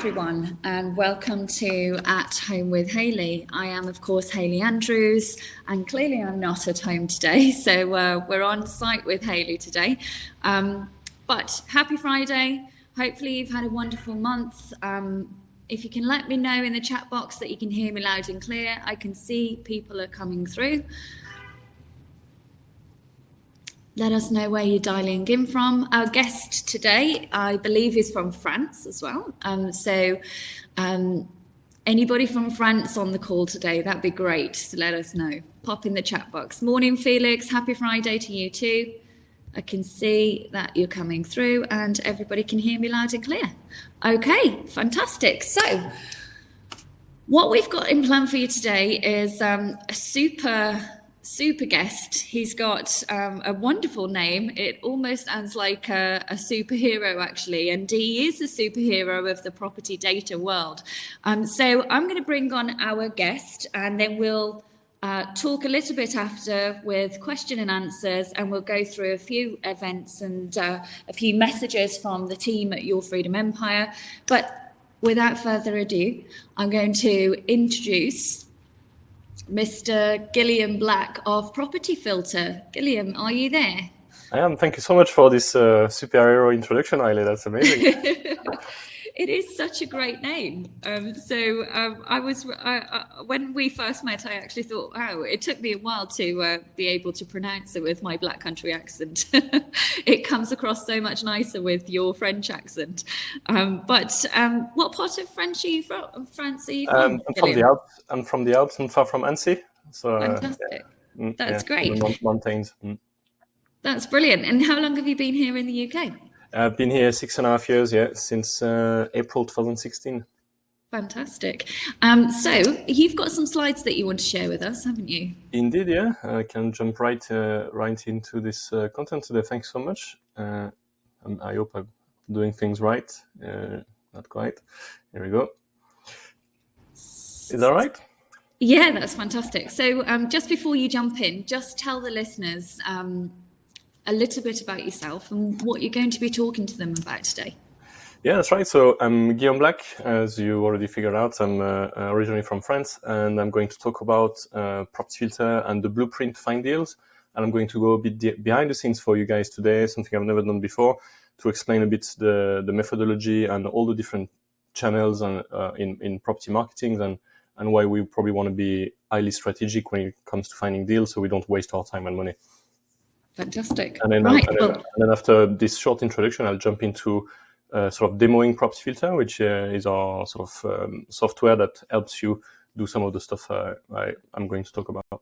everyone, and welcome to At Home with Hayley. I am, of course, Hayley Andrews, and clearly I'm not at home today, so we're on site with Hayley today. But happy Friday. Hopefully you've had a wonderful month. If you can let me know in the chat box that you can hear me loud and clear, I can see people are coming through. Let us know where you're dialing in from. Our guest today, I believe, is from France as well. Anybody from France on the call today, that'd be great to let us know. Pop in the chat box. Morning, Felix. Happy Friday to you too. I can see that you're coming through and everybody can hear me loud and clear. Okay, fantastic. So what we've got in plan for you today is a super guest. He's got a wonderful name. It almost sounds like a superhero, actually, and he is a superhero of the property data world. So I'm going to bring on our guest, and then we'll talk a little bit after with question and answers, and we'll go through a few events and a few messages from the team at Your Freedom Empire. But without further ado, I'm going to introduce Mr. Gilliam Black of Property Filter. Gilliam, are you there? I am. Thank you so much for this superhero introduction, Hayley. That's amazing. It is such a great name. When we first met, I actually thought, wow, it took me a while to be able to pronounce it with my Black Country accent. It comes across so much nicer with your French accent. But what part of France are you from? I'm from the Alps and far from Annecy. So, fantastic. That's great. Mountains. That's brilliant. And how long have you been here in the UK? I've been here 6.5 years, since April 2016. Fantastic. So you've got some slides that you want to share with us, haven't you? Indeed, yeah. I can jump right into this content today. Thanks so much. I hope I'm doing things right. Not quite. Here we go. Is that right? Yeah, that's fantastic. So just before you jump in, just tell the listeners a little bit about yourself and what you're going to be talking to them about today. Yeah, that's right. So I'm Guillaume Black, as you already figured out. I'm originally from France, and I'm going to talk about Property Filter and the blueprint to find deals. And I'm going to go a bit behind the scenes for you guys today, something I've never done before, to explain a bit the methodology and all the different channels and in property marketing and why we probably want to be highly strategic when it comes to finding deals, so we don't waste our time and money. Fantastic. And then after this short introduction, I'll jump into sort of demoing Property Filter, which is our sort of software that helps you do some of the stuff I'm going to talk about.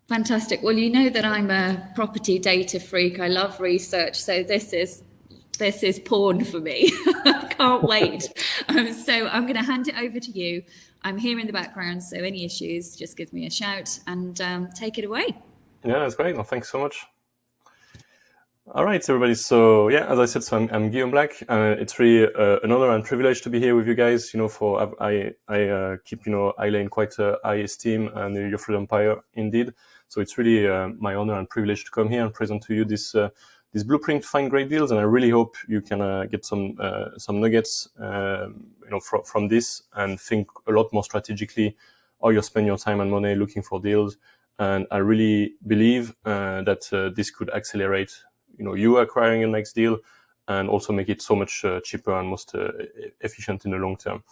Fantastic. Well, you know that I'm a property data freak. I love research, so this is porn for me. I can't wait. So I'm going to hand it over to you. I'm here in the background, so any issues, just give me a shout and take it away. Yeah, that's great. Well, thanks so much. All right, everybody. So yeah, as I said, so I'm Guillaume Black. It's really an honor and privilege to be here with you guys. I keep Hayley in quite a high esteem and Your Freedom Empire indeed. So it's really my honor and privilege to come here and present to you this blueprint to find great deals. And I really hope you can get some nuggets from this and think a lot more strategically how you spend your time and money looking for deals. And I really believe that this could accelerate you acquiring your next deal and also make it so much cheaper and most efficient in the long term.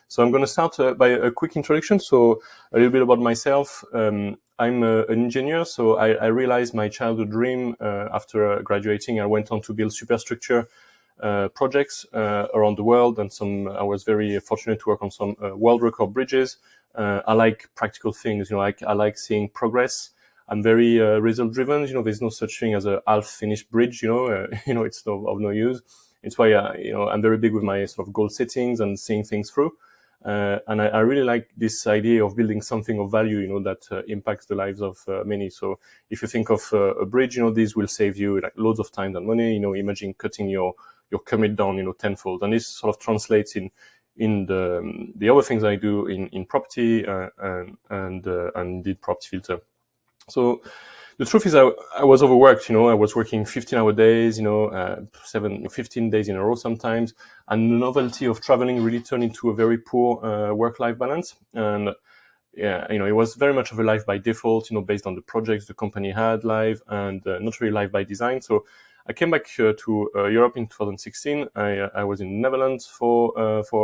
So I'm going to start by a quick introduction. So a little bit about myself. I'm an engineer. So I realized my childhood dream after graduating. I went on to build superstructure projects around the world, and I was very fortunate to work on some world record bridges. I like practical things. I like seeing progress. I'm very result driven. There's no such thing as a half finished bridge. It's of no use. It's why I'm very big with my sort of goal settings and seeing things through. And I really like this idea of building something of value, that impacts the lives of many. So if you think of a bridge, these will save you like loads of time and money. Imagine cutting your commute down, tenfold. And this sort of translates in the other things I do in property and did Property Filter. So the truth is I was overworked. I was working 15-hour days, 15 days in a row sometimes, and the novelty of traveling really turned into a very poor work-life balance. And yeah, it was very much of a life by default, based on the projects the company had live, and not really life by design. So I came back to Europe in 2016. I was in the Netherlands for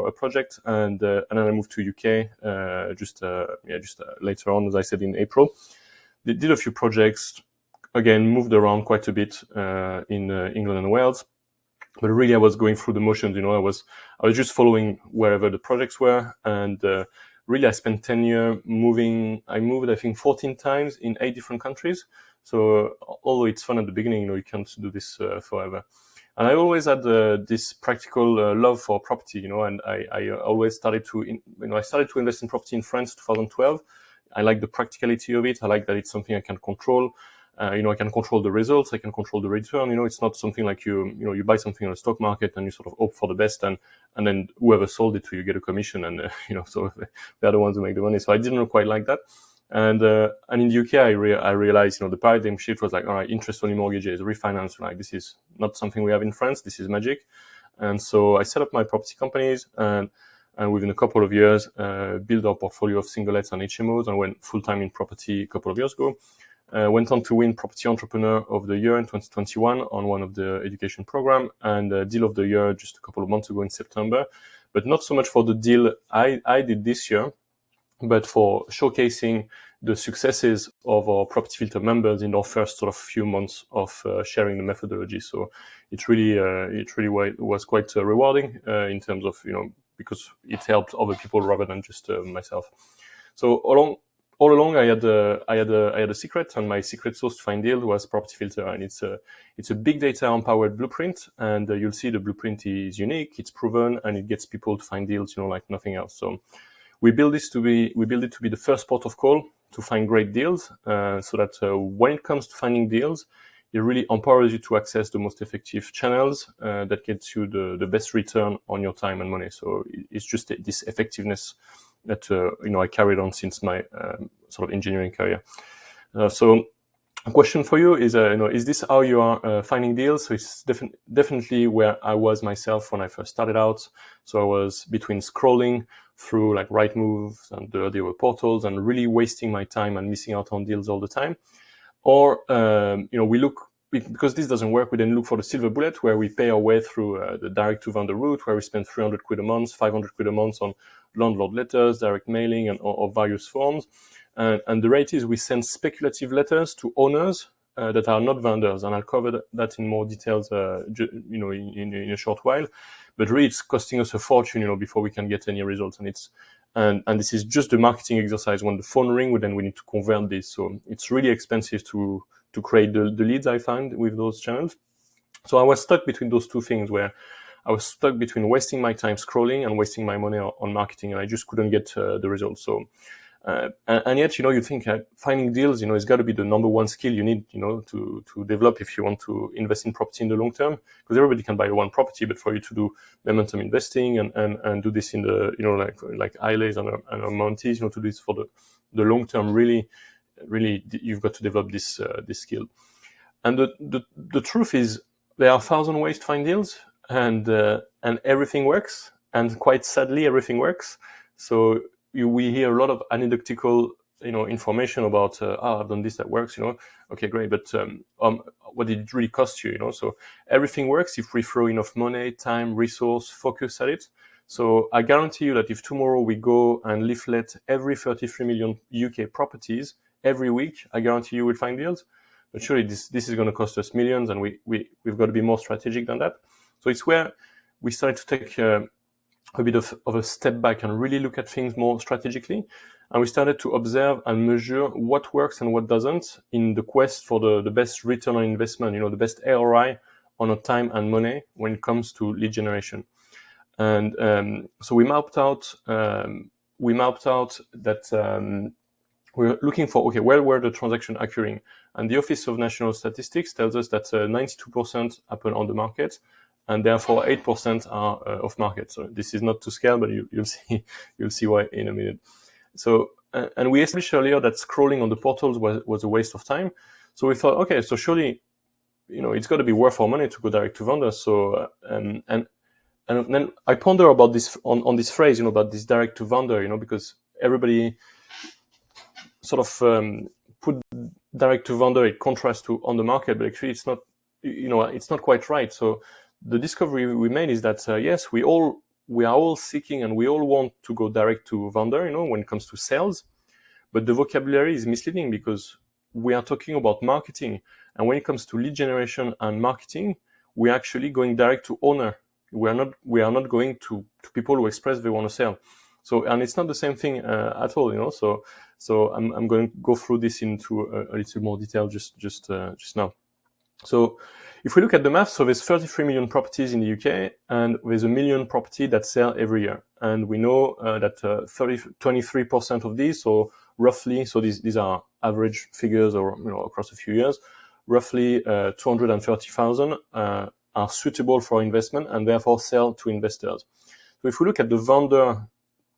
a project, and then I moved to UK just later on, as I said, in April. Did a few projects, again, moved around quite a bit in England and Wales. But really, I was going through the motions. I was just following wherever the projects were, and really, I spent 10 years moving. I moved, I think, 14 times in 8 different countries. So although it's fun at the beginning, you can't do this forever. And I always had this practical love for property, and I always started to, I started to invest in property in France 2012. I like the practicality of it. I like that it's something I can control. I can control the results. I can control the return. It's not something like you buy something on the stock market and you sort of hope for the best, and then whoever sold it to you get a commission, and so they're the ones who make the money. So I didn't quite like that. And in the UK, I realized, the paradigm shift was like, all right, interest-only mortgages, refinance, like this is not something we have in France. This is magic. And so I set up my property companies, and within a couple of years, built our portfolio of single-lets and HMOs, and went full-time in property a couple of years ago. Went on to win Property Entrepreneur of the Year in 2021 on one of the education program, and Deal of the Year just a couple of months ago in September. But not so much for the deal I did this year, but for showcasing the successes of our Property Filter members in our first sort of few months of sharing the methodology. So it really was quite rewarding in terms of, because it helped other people rather than just myself. So all along, I had a secret, and my secret sauce to find deals was Property Filter, and it's a big data empowered blueprint, and you'll see the blueprint is unique, it's proven, and it gets people to find deals, like nothing else. So we build it to be the first port of call to find great deals, so that when it comes to finding deals, it really empowers you to access the most effective channels that gets you the best return on your time and money. So it's just this effectiveness that I carried on since my sort of engineering career. So a question for you is, is this how you are finding deals? So it's definitely where I was myself when I first started out. So I was between scrolling through like Rightmove and the other portals and really wasting my time and missing out on deals all the time. Or, we look, because this doesn't work, we then look for the silver bullet where we pay our way through the direct to vendor route, where we spend 300 quid a month, 500 quid a month on landlord letters, direct mailing, and or various forms. And the rate is we send speculative letters to owners that are not vendors, and I'll cover that in more details, in a short while. But really, it's costing us a fortune, before we can get any results. And this is just the marketing exercise. When the phone rings, then we need to convert this. So it's really expensive to create the leads I find with those channels. So I was stuck between those two things, where I was stuck between wasting my time scrolling and wasting my money on marketing, and I just couldn't get the results. So, and yet, you think finding deals, it's got to be the number one skill you need, to develop if you want to invest in property in the long term. Because everybody can buy one property, but for you to do momentum investing and do this in the, like ILAs and Montes, to do this for the long term, really, you've got to develop this skill. And the truth is, there are 1,000 ways to find deals. And everything works, and quite sadly, everything works. So we hear a lot of anecdotal, information about, I've done this, that works, okay, great, but what did it really cost you, So everything works if we throw enough money, time, resource, focus at it. So I guarantee you that if tomorrow we go and leaflet every 33 million UK properties every week, I guarantee you will find deals. But surely this is going to cost us millions, and we've got to be more strategic than that. So it's where we started to take a bit of a step back and really look at things more strategically. And we started to observe and measure what works and what doesn't in the quest for the best return on investment, the best ROI on our time and money when it comes to lead generation. And so we mapped out that we're looking for, okay, where were the transactions occurring? And the Office of National Statistics tells us that 92% happen on the market, and therefore 8% are off market. So this is not to scale, but you'll see why in a minute. So and we established earlier that scrolling on the portals was a waste of time. So we thought, okay, so surely, it's got to be worth our money to go direct to vendors. So and then I ponder about this on this phrase, about this direct to vendor, because everybody sort of put direct to vendor in contrast to on the market, but actually it's not, it's not quite right. So the discovery we made is that yes, we are all seeking and we all want to go direct to vendor, when it comes to sales, but the vocabulary is misleading because we are talking about marketing, and when it comes to lead generation and marketing, we're actually going direct to owner. We are not going to people who express they want to sell. So, and it's not the same thing at all, So I'm going to go through this into a little more detail just now. So if we look at the math, so there's 33 million properties in the UK, and there's 1 million property that sell every year. And we know that 23% of these, so roughly, so these are average figures or, across a few years, roughly 230,000 are suitable for investment and therefore sell to investors. So if we look at the vendor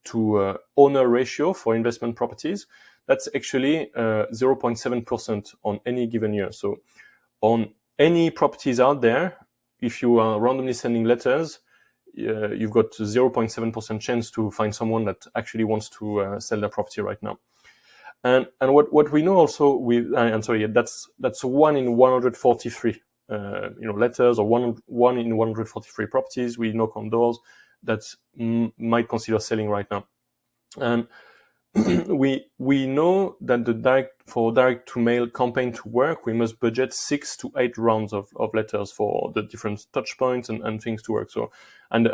to owner ratio for investment properties, that's actually 0.7% on any given year. So on any properties out there, if you are randomly sending letters, you've got 0.7% chance to find someone that actually wants to sell their property right now. And what we know also that's 1 in 143 letters, or one in 143 properties we knock on doors that might consider selling right now. And we know that for direct to mail campaign to work, we must budget 6 to 8 rounds of letters for the different touch points and things to work. So, and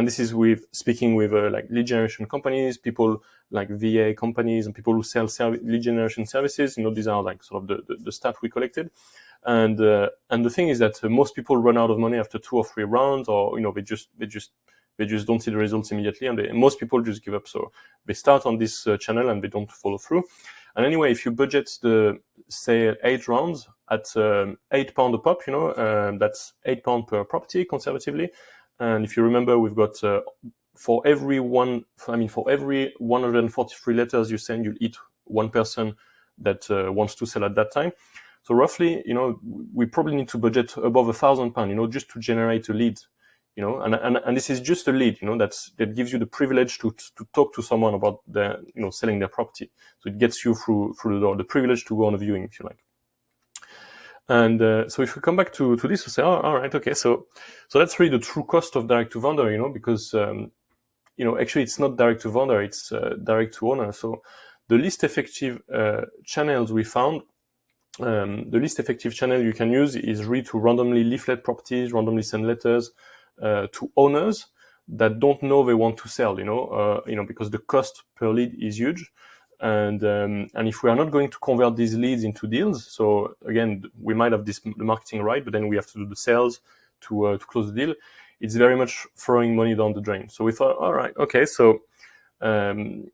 this is speaking with like lead generation companies, people like VA companies, and people who sell lead generation services. These are like sort of the stat we collected. And the thing is that most people run out of money after 2 or 3 rounds, or they just don't see the results immediately, and most people just give up. So they start on this channel and they don't follow through. And anyway, if you budget say 8 rounds at £8 a pop, that's £8 per property conservatively. And if you remember, we've got for every 143 letters you send, you'll hit one person that wants to sell at that time. So roughly, we probably need to budget above £1,000, just to generate a lead. And this is just a lead, that gives you the privilege to talk to someone about selling their property. So it gets you through the door, the privilege to go on a viewing, if you like. And so if we come back to this, we say, all right, okay, so that's really the true cost of direct to vendor, because actually it's not direct to vendor, it's direct to owner. So the least effective channels we found. The least effective channel you can use is really to randomly leaflet properties, randomly send letters to owners that don't know they want to sell, because the cost per lead is huge. And if we are not going to convert these leads into deals, so again, we might have the marketing right, but then we have to do the sales to close the deal. It's very much throwing money down the drain. So we thought, all right, okay, so where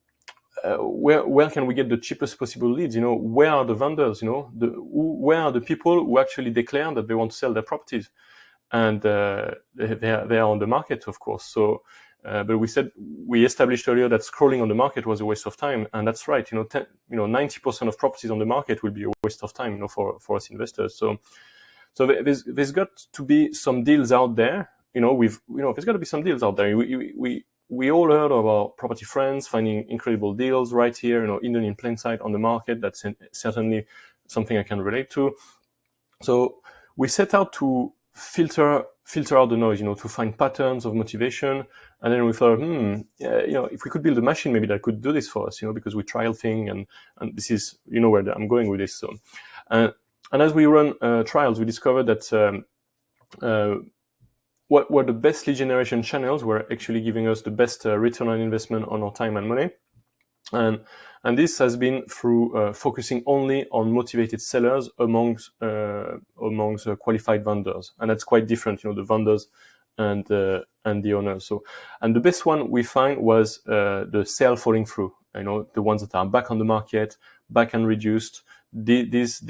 can we get the cheapest possible leads? Where are the vendors? Where are the people who actually declare that they want to sell their properties? And they are on the market, of course. So, but we established earlier that scrolling on the market was a waste of time, and that's right. 90% of properties on the market will be a waste of time, for us investors. So there's got to be some deals out there. There's got to be some deals out there. We all heard about Property Friends finding incredible deals right here, hidden in plain sight on the market. That's certainly something I can relate to. So we set out to filter out the noise, to find patterns of motivation. And then we thought, if we could build a machine, maybe that could do this for us, because we trial thing, and this is, where I'm going with this. So, and as we run trials, we discovered that what were the best lead generation channels were actually giving us the best return on investment on our time and money. And this has been through focusing only on motivated sellers amongst qualified vendors, and that's quite different, the vendors and the owners. So, and the best one we find was the sale falling through. The ones that are back on the market, back and reduced. This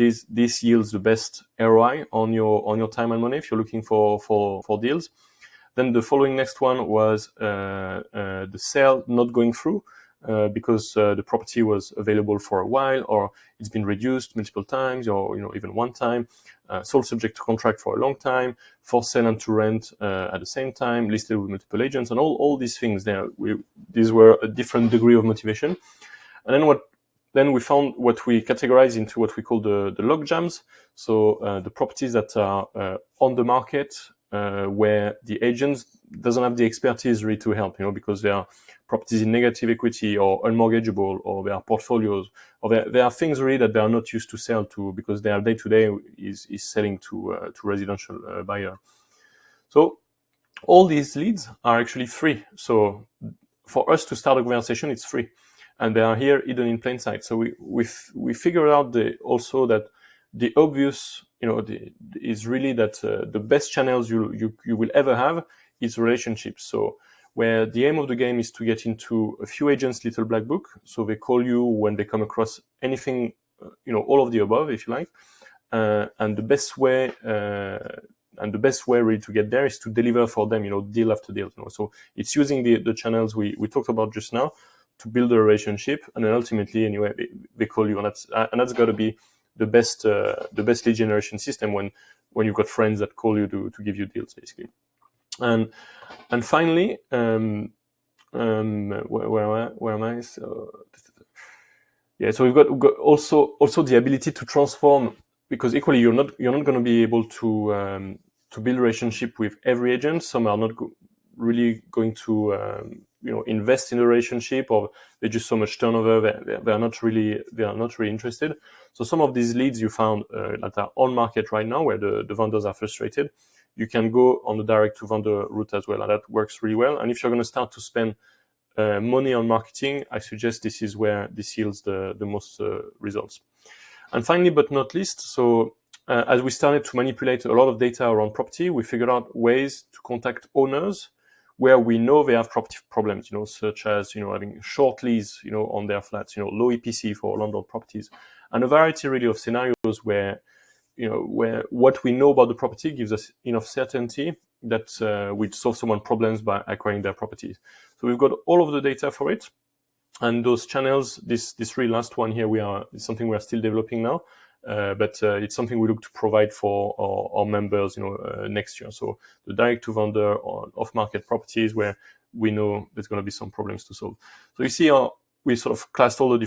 yields the best ROI on your time and money if you're looking for deals. Then the following next one was the sale not going through. because the property was available for a while, or it's been reduced multiple times, or even one time, sold subject to contract for a long time, for sale and to rent at the same time, listed with multiple agents, and all these things. These were a different degree of motivation. And then we found what we categorize into what we call the log jams. So the properties that are on the market where the agents doesn't have the expertise really to help, because they are properties in negative equity or unmortgageable, or they are portfolios, or there are things really that they are not used to sell to, because their day-to-day is selling to residential buyer. So all these leads are actually free. So for us to start a conversation, it's free, and they are here hidden in plain sight. So we figured out also that the obvious, is really that the best channels you will ever have is relationships. So where the aim of the game is to get into a few agents' little black book. So they call you when they come across anything, all of the above, if you like. And the best way really to get there is to deliver for them, deal after deal. So it's using the channels we talked about just now to build a relationship, and then ultimately, anyway, they call you, and that's got to be the best lead generation system when you've got friends that call you to give you deals, basically. And finally, where am I? So we've got also the ability to transform, because equally you're not going to be able to build a relationship with every agent. Some are not really going to invest in the relationship, or there's just so much turnover they are not really interested. So some of these leads you found that are on market right now, where the vendors are frustrated, you can go on the direct to vendor route as well, and that works really well. And if you're going to start to spend money on marketing, I suggest this is where this yields the most results. And finally, but not least, so as we started to manipulate a lot of data around property, we figured out ways to contact owners where we know they have property problems, such as, having short lease, on their flats, low EPC for landlord properties, and a variety really of scenarios where what we know about the property gives us enough certainty that we'd solve someone's problems by acquiring their properties. So we've got all of the data for it. And those channels, this really last one here, is something we are still developing now, but it's something we look to provide for our members, next year. So the direct to vendor on off-market properties where we know there's going to be some problems to solve. So you see, we sort of classed all the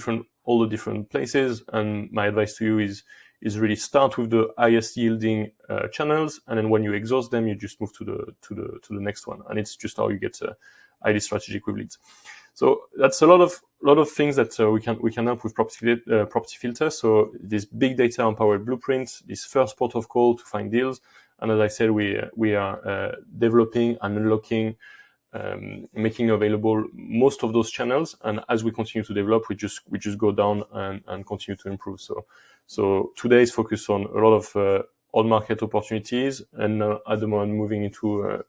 different places, and my advice to you is really start with the highest yielding channels, and then when you exhaust them, you just move to the next one, and it's just how you get highly strategic with leads. So that's a lot of things that we can help with property filter. So this big data empowered blueprint, this first port of call to find deals, and as I said, we are developing and unlocking, making available most of those channels. And as we continue to develop, we just go down and continue to improve. So today is focused on a lot of on-market opportunities, and at the moment moving into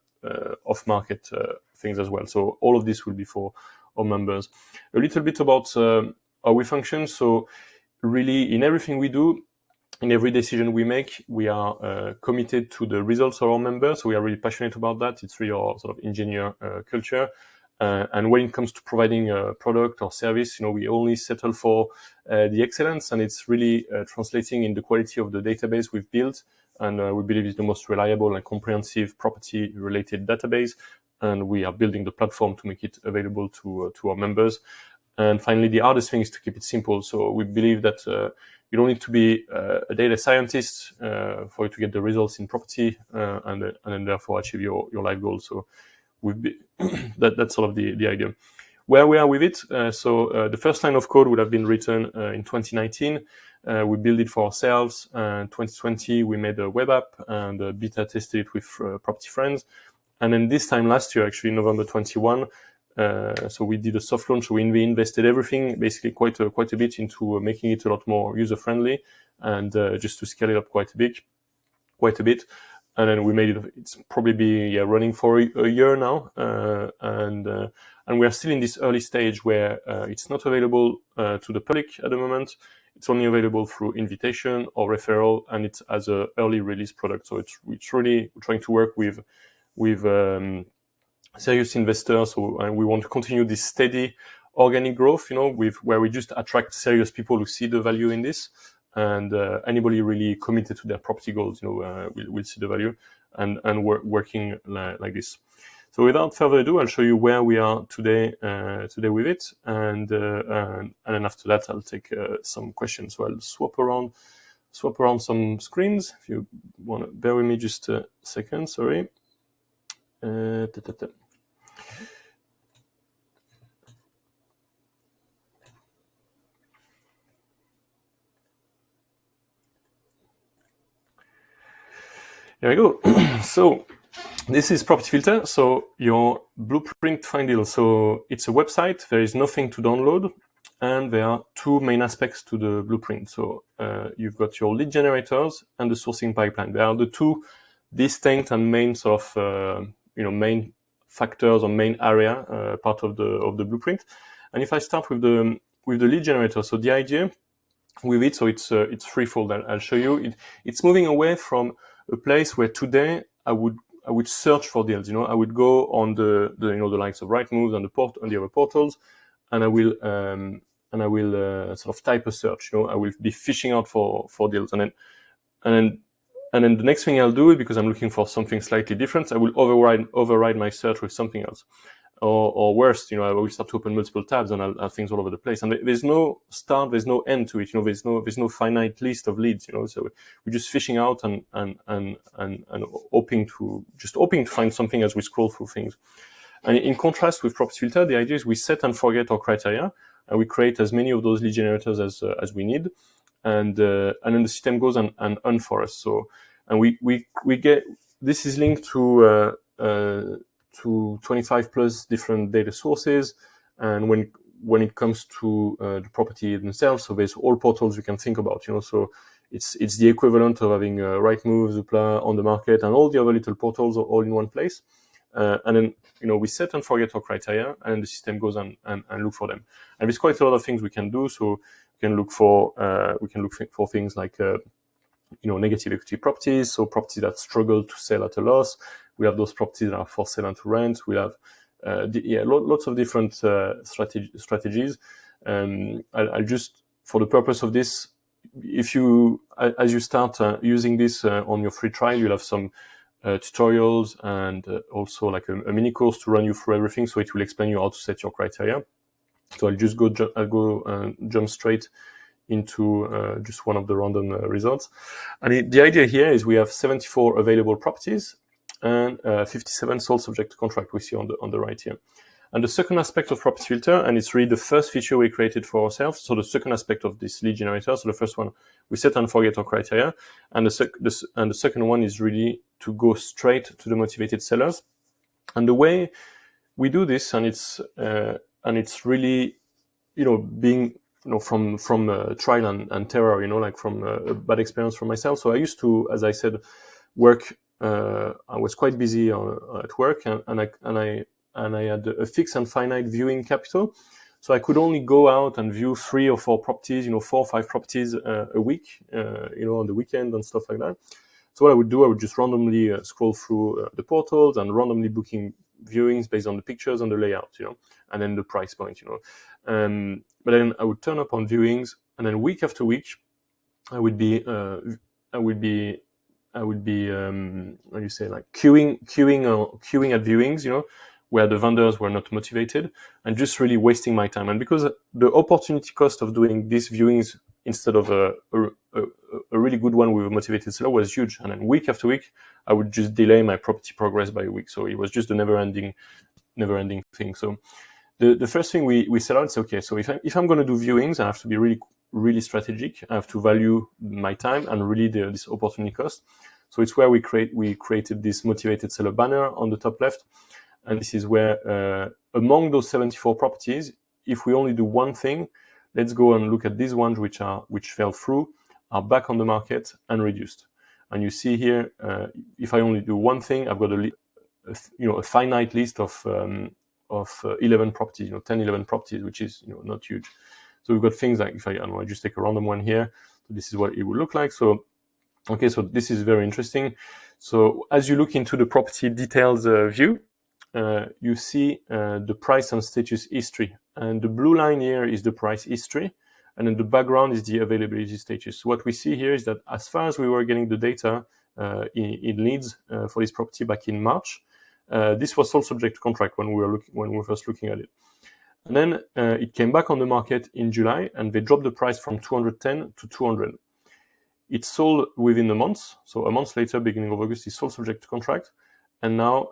off-market things as well. So all of this will be for our members. A little bit about how we function. So really, in everything we do, in every decision we make, we are committed to the results of our members. So we are really passionate about that. It's really our sort of engineer culture. And when it comes to providing a product or service, we only settle for the excellence, and it's really translating in the quality of the database we've built. And we believe it's the most reliable and comprehensive property-related database. And we are building the platform to make it available to our members. And finally, the hardest thing is to keep it simple. So we believe that you don't need to be a data scientist for you to get the results in property and then therefore achieve your life goals. So that's sort of the idea. Where we are with it, the first line of code would have been written in 2019. We built it for ourselves. In 2020, we made a web app and beta tested it with property friends. And then this time last year, actually November 21, so we did a soft launch. We invested everything, basically quite a bit into making it a lot more user friendly, and just to scale it up quite a bit. And then we made it. It's probably running for a year now, and we are still in this early stage where it's not available to the public at the moment. It's only available through invitation or referral, and it's as a early release product. So it's really trying to work with serious investors, and we want to continue this steady organic growth, where we just attract serious people who see the value in this, and anybody really committed to their property goals, will see the value and working like this. So without further ado, I'll show you where we are today with it, and then after that I'll take some questions. So I'll swap around some screens. If you want to bear with me just a second, sorry. Here we go. So this is Property Filter, so your blueprint to find deals. So it's a website, there is nothing to download, and there are two main aspects to the blueprint. So you've got your lead generators and the sourcing pipeline. They are the two distinct and main sort of main factors or main area part of the blueprint. And if I start with the lead generator, so the idea with it, so it's threefold. I'll show you. It's moving away from a place where today I would search for deals. I would go on the likes of Rightmove and the other portals, and I will sort of type a search. I will be fishing out for deals, and then the next thing I'll do, because I'm looking for something slightly different, I will override my search with something else. Or worse, I will start to open multiple tabs and I'll have things all over the place. And there's no start, there's no end to it. There's no finite list of leads. So we're just fishing out and hoping to find something as we scroll through things. And in contrast with Property Filter, the idea is we set and forget our criteria, and we create as many of those lead generators as we need, and then the system goes and earn for us. So, and we get, this is linked to 25 plus different data sources, and when it comes to the property themselves, so there's all portals you can think about, so it's the equivalent of having Rightmove, Zoopla, On the Market, and all the other little portals are all in one place. And then we set and forget our criteria, and the system goes and look for them. And there's quite a lot of things we can do. So we can look for things like negative equity properties, so properties that struggle to sell at a loss. We have those properties that are for sale and to rent. We have lots of different strategies. I'll just, for the purpose of this, as you start using this on your free trial, you'll have some tutorials and also like a mini course to run you through everything. So it will explain you how to set your criteria. So I'll just jump straight into just one of the random results. And the idea here is we have 74 available properties and 57 sold subject to contract we see on the right here. And the second aspect of Property Filter, and it's really the first feature we created for ourselves. So the second aspect of this lead generator. So the first one, we set and forget our criteria, and the second one is really to go straight to the motivated sellers. And the way we do this, and it's really being from trial and terror, like from a bad experience for myself. So I used to, as I said, work. I was quite busy at work, and I had a fixed and finite viewing capital. So I could only go out and view 3 or 4 properties, 4 or 5 properties a week, on the weekend and stuff like that. So what I would do, I would just randomly scroll through the portals and randomly booking viewings based on the pictures and the layout, and then the price point, but then I would turn up on viewings, and then week after week, I would be queuing at viewings, where the vendors were not motivated, and just really wasting my time. And because the opportunity cost of doing these viewings instead of a really good one with a motivated seller was huge. And then week after week, I would just delay my property progress by a week. So it was just a never-ending thing. So the first thing we set out is, okay, so if I'm going to do viewings, I have to be really, really strategic. I have to value my time and really this opportunity cost. So it's where we created this motivated seller banner on the top left. And this is where, among those 74 properties, if we only do one thing, let's go and look at these ones which fell through, are back on the market and reduced. And you see here, if I only do one thing, I've got a finite list of 11 properties, 10, 11 properties, which is not huge. So we've got things like, if I just take a random one here, so this is what it would look like. So, okay, so this is very interesting. So as you look into the property details view, you see the price and status history. And the blue line here is the price history. And then the background is the availability status. So what we see here is that as far as we were getting the data in Leeds for this property back in March, this was sole subject to contract when we were first looking at it. And then it came back on the market in July, and they dropped the price from 210 to 200. It sold within a month. So a month later, beginning of August, it's sole subject to contract. And now,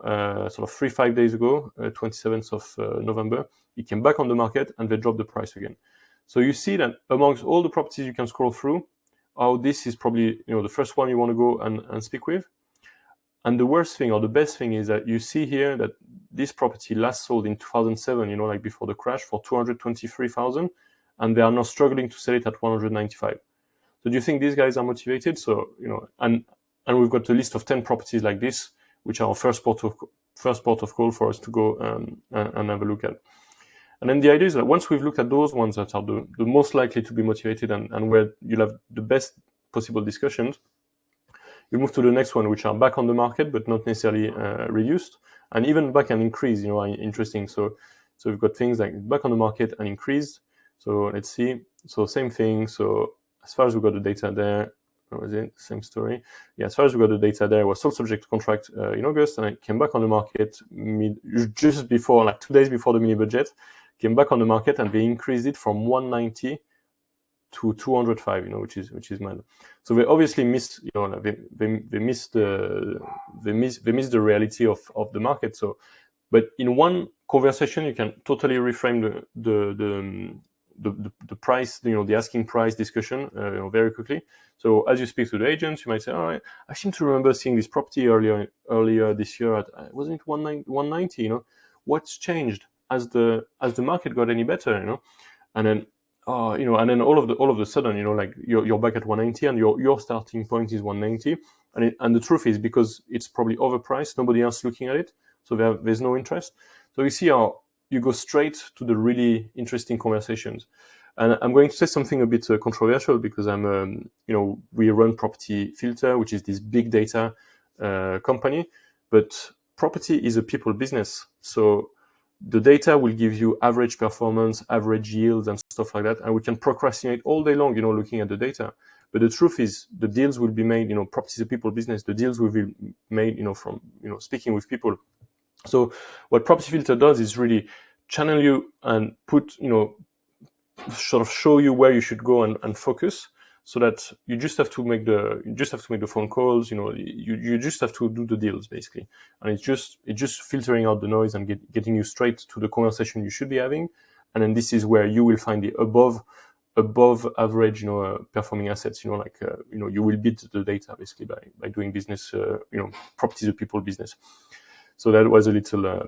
sort of 3-5 days ago, 27th of November, it came back on the market and they dropped the price again. So you see that amongst all the properties you can scroll through, this is probably the first one you want to go and speak with. And the worst thing or the best thing is that you see here that this property last sold in 2007, like before the crash, for 223,000, and they are now struggling to sell it at 195. So do you think these guys are motivated? So and we've got a list of 10 properties like this, which are our first port of call for us to go and have a look at. And then the idea is that once we've looked at those ones that are the most likely to be motivated and where you'll have the best possible discussions, you move to the next one, which are back on the market, but not necessarily reduced, and even back and increase, are interesting. So we've got things like back on the market and increased. So let's see. So same thing. So as far as we got the data there, what was it? Same story. Yeah, as far as we got the data there, it was sole subject to contract in August, and it came back on the market just before, like 2 days before the mini budget, came back on the market, and they increased it from 190 to 205, which is mad. So they obviously missed, they missed the reality of the market. So, but in one conversation, you can totally reframe the price, the asking price discussion, very quickly. So as you speak to the agents, you might say, all right, I seem to remember seeing this property earlier this year at, wasn't it 190? What's changed? As the market got any better, and then and then all of the sudden, like you're back at 190, and your starting point is 190, and the truth is because it's probably overpriced, nobody else looking at it, so there's no interest. So you see how you go straight to the really interesting conversations. And I'm going to say something a bit controversial because we run Property Filter, which is this big data company, but property is a people business, so the data will give you average performance, average yields, and stuff like that. And we can procrastinate all day long, looking at the data. But the truth is, the deals will be made, property is a people business. The deals will be made, from, speaking with people. So what Property Filter does is really channel you and put, sort of show you where you should go and focus, so that you just have to make the phone calls, you just have to do the deals basically. And it's just filtering out the noise and getting you straight to the conversation you should be having. And then this is where you will find the above average, performing assets, you will beat the data basically by doing business, property is a people business. So that was a little,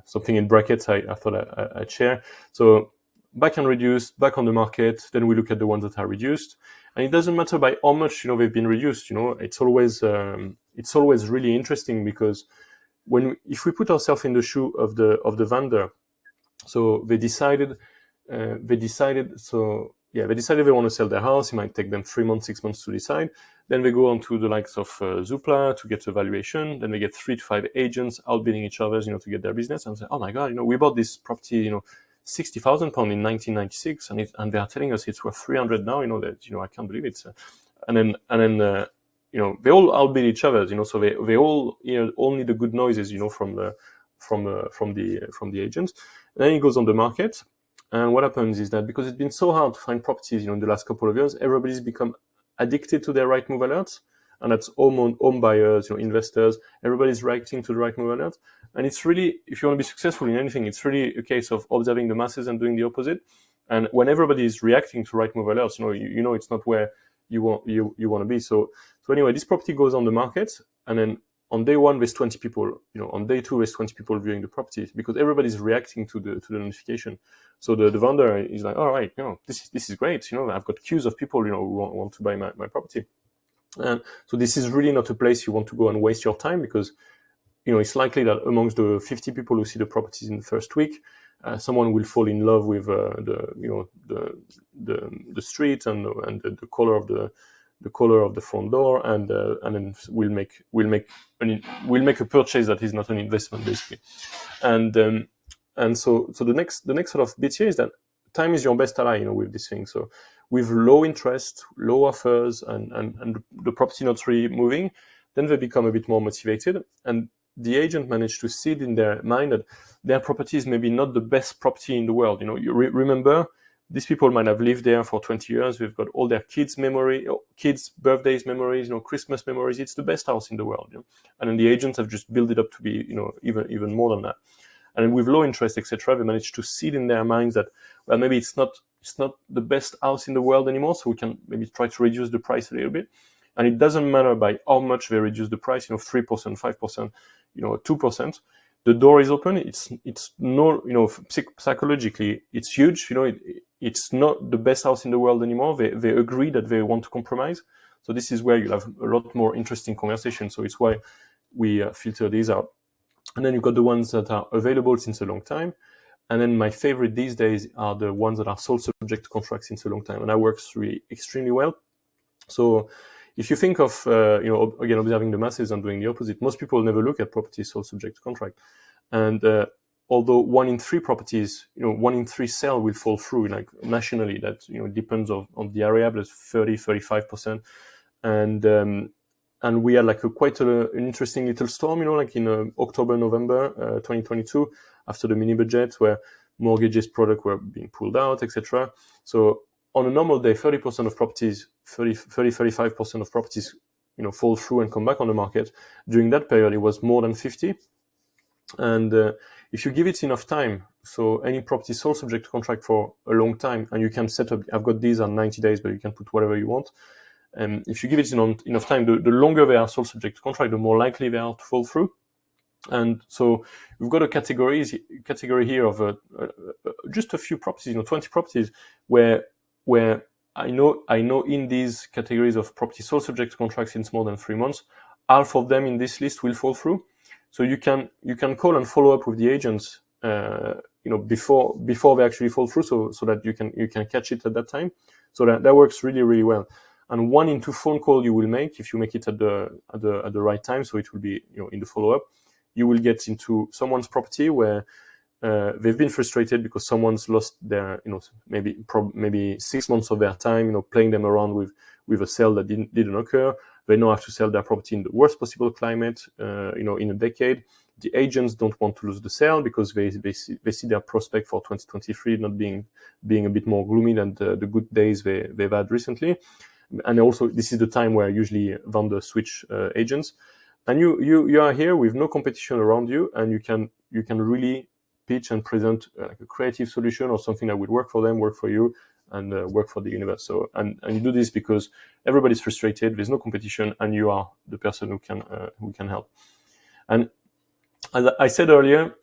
something in brackets I thought I'd share. So back and reduced, back on the market, then we look at the ones that are reduced. And it doesn't matter by how much, they've been reduced, it's always really interesting, because if we put ourselves in the shoe of the vendor, so they decided they want to sell their house. It might take them 3 months, 6 months to decide. Then they go on to the likes of Zoopla to get a valuation. Then they get 3 to 5 agents outbidding each other, to get their business, and say, oh my God, we bought this property, £60,000 in 1996, and they are telling us it's worth 300 now. I can't believe it. And then they all outbid each other. So they all hear only the good noises, from the agents. And then it goes on the market, and what happens is that because it's been so hard to find properties, in the last couple of years, everybody's become addicted to their Rightmove alerts, and that's home buyers, investors. Everybody's reacting to the Rightmove alerts. And it's really, if you want to be successful in anything, it's really a case of observing the masses and doing the opposite. And when everybody is reacting to Rightmove alerts, it's not where you want to be. So anyway, this property goes on the market, and then on day one there's 20 people. On day two there's 20 people viewing the property, because everybody's reacting to the notification. So the vendor is like, all right, this is great. I've got queues of people, who want to buy my property. And so this is really not a place you want to go and waste your time, because it's likely that amongst the 50 people who see the properties in the first week, someone will fall in love with the street and the color of the color of the front door, and then we'll make a purchase that is not an investment basically. And so the next sort of bit here is that time is your best ally, with this thing. So with low interest, low offers, and the property not really moving, then they become a bit more motivated, and the agent managed to seed in their mind that their property is maybe not the best property in the world. You remember, these people might have lived there for 20 years. We've got all their kids' birthdays memories, Christmas memories. It's the best house in the world. And then the agents have just built it up to be, even more than that. And then with low interest, etc., they managed to seed in their minds that, well, maybe it's not the best house in the world anymore. So we can maybe try to reduce the price a little bit. And it doesn't matter by how much they reduce the price, 3%, 5%, 2%. The door is open. It's no, psychologically, it's huge. It's not the best house in the world anymore. They agree that they want to compromise. So this is where you'll have a lot more interesting conversation. So it's why we filter these out. And then you've got the ones that are available since a long time. And then my favorite these days are the ones that are sole subject contracts since a long time. And that works really extremely well. So if you think of, again, observing the masses and doing the opposite, most people never look at property sole subject contract. And although 1 in 3 properties, 1 in 3 sale will fall through, like nationally, that, depends on the area, but it's 35%. And we had like quite an interesting little storm, like in October, November 2022, after the mini budget, where mortgages product were being pulled out, etc. So on a normal day, 30% of properties, 35% of properties, fall through and come back on the market. During that period, it was more than 50. And if you give it enough time, so any property sole subject to contract for a long time, and you can set up, I've got these on 90 days, but you can put whatever you want. If you give it enough time, the longer they are sole subject to contract, the more likely they are to fall through. And so we've got a category here of just a few properties, 20 properties, where I know in these categories of property sole subject to contract since more than 3 months, half of them in this list will fall through. So you can call and follow up with the agents, before they actually fall through, so that you can catch it at that time. So that works really, really well. And 1 in 2 phone call you will make, if you make it at the right time, so it will be in the follow up, you will get into someone's property where they've been frustrated because someone's lost their maybe 6 months of their time playing them around with a sale that didn't occur. They now have to sell their property in the worst possible climate, in a decade. The agents don't want to lose the sale because they see their prospect for 2023 not being a bit more gloomy than the good days they've had recently. And also, this is the time where usually vendors switch agents. And you are here with no competition around you, and you can really pitch and present like a creative solution or something that would work for them, work for you, and work for the universe. So and you do this because everybody's frustrated. There's no competition, and you are the person who can help. And as I said earlier,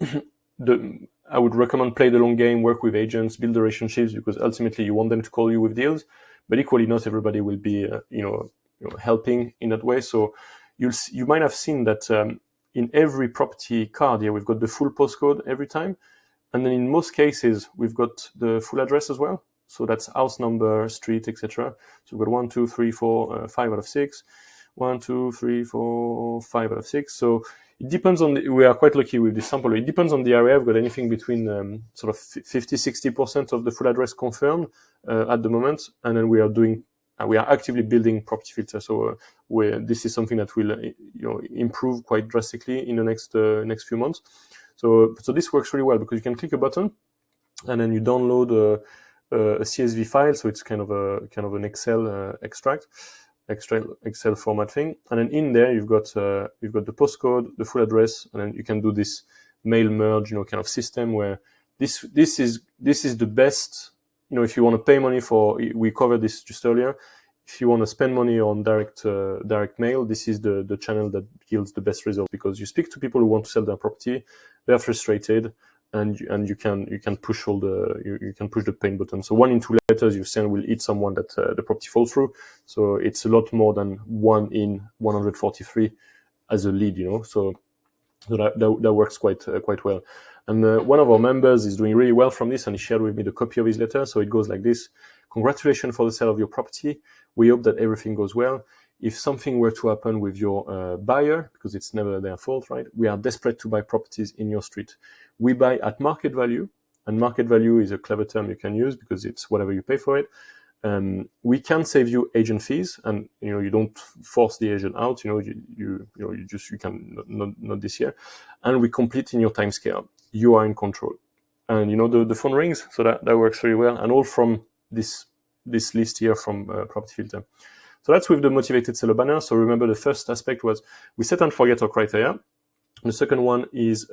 I would recommend play the long game, work with agents, build the relationships, because ultimately you want them to call you with deals. But equally, not everybody will be helping in that way. So you might have seen that in every property card here, we've got the full postcode every time. And then in most cases, we've got the full address as well. So that's house number, street, etc. So we've got 1, 2, 3, 4, 5 out of 6. 1, 2, 3, 4, 5 out of 6. So it depends on we are quite lucky with this sample. It depends on the area. We've got anything between sort of 50-60% of the full address confirmed at the moment. And then we are actively building property filter. So this is something that will improve quite drastically in the next few months. So this works really well because you can click a button and then you download a CSV file. So it's kind of an Excel Excel format thing. And then in there you've got the postcode, the full address, and then you can do this mail merge kind of system where this is the best. If you want to pay money we covered this just earlier. If you want to spend money on direct mail, this is the channel that yields the best result, because you speak to people who want to sell their property, they're frustrated, and you can push you can push the pain button. So 1 in 2 letters you send will hit someone that the property falls through. So it's a lot more than 1 in 143 as a lead, So that works quite well. And one of our members is doing really well from this, and he shared with me the copy of his letter. So it goes like this: congratulations for the sale of your property. We hope that everything goes well. If something were to happen with your buyer, because it's never their fault, right? We are desperate to buy properties in your street. We buy at market value, and market value is a clever term you can use because it's whatever you pay for it. We can save you agent fees, and you don't force the agent out. You can not this year, and we complete in your time scale. You are in control, and the phone rings, so that works very well, and all from this list here from Property Filter. So that's with the motivated seller banner. So remember, the first aspect was we set and forget our criteria. The second one is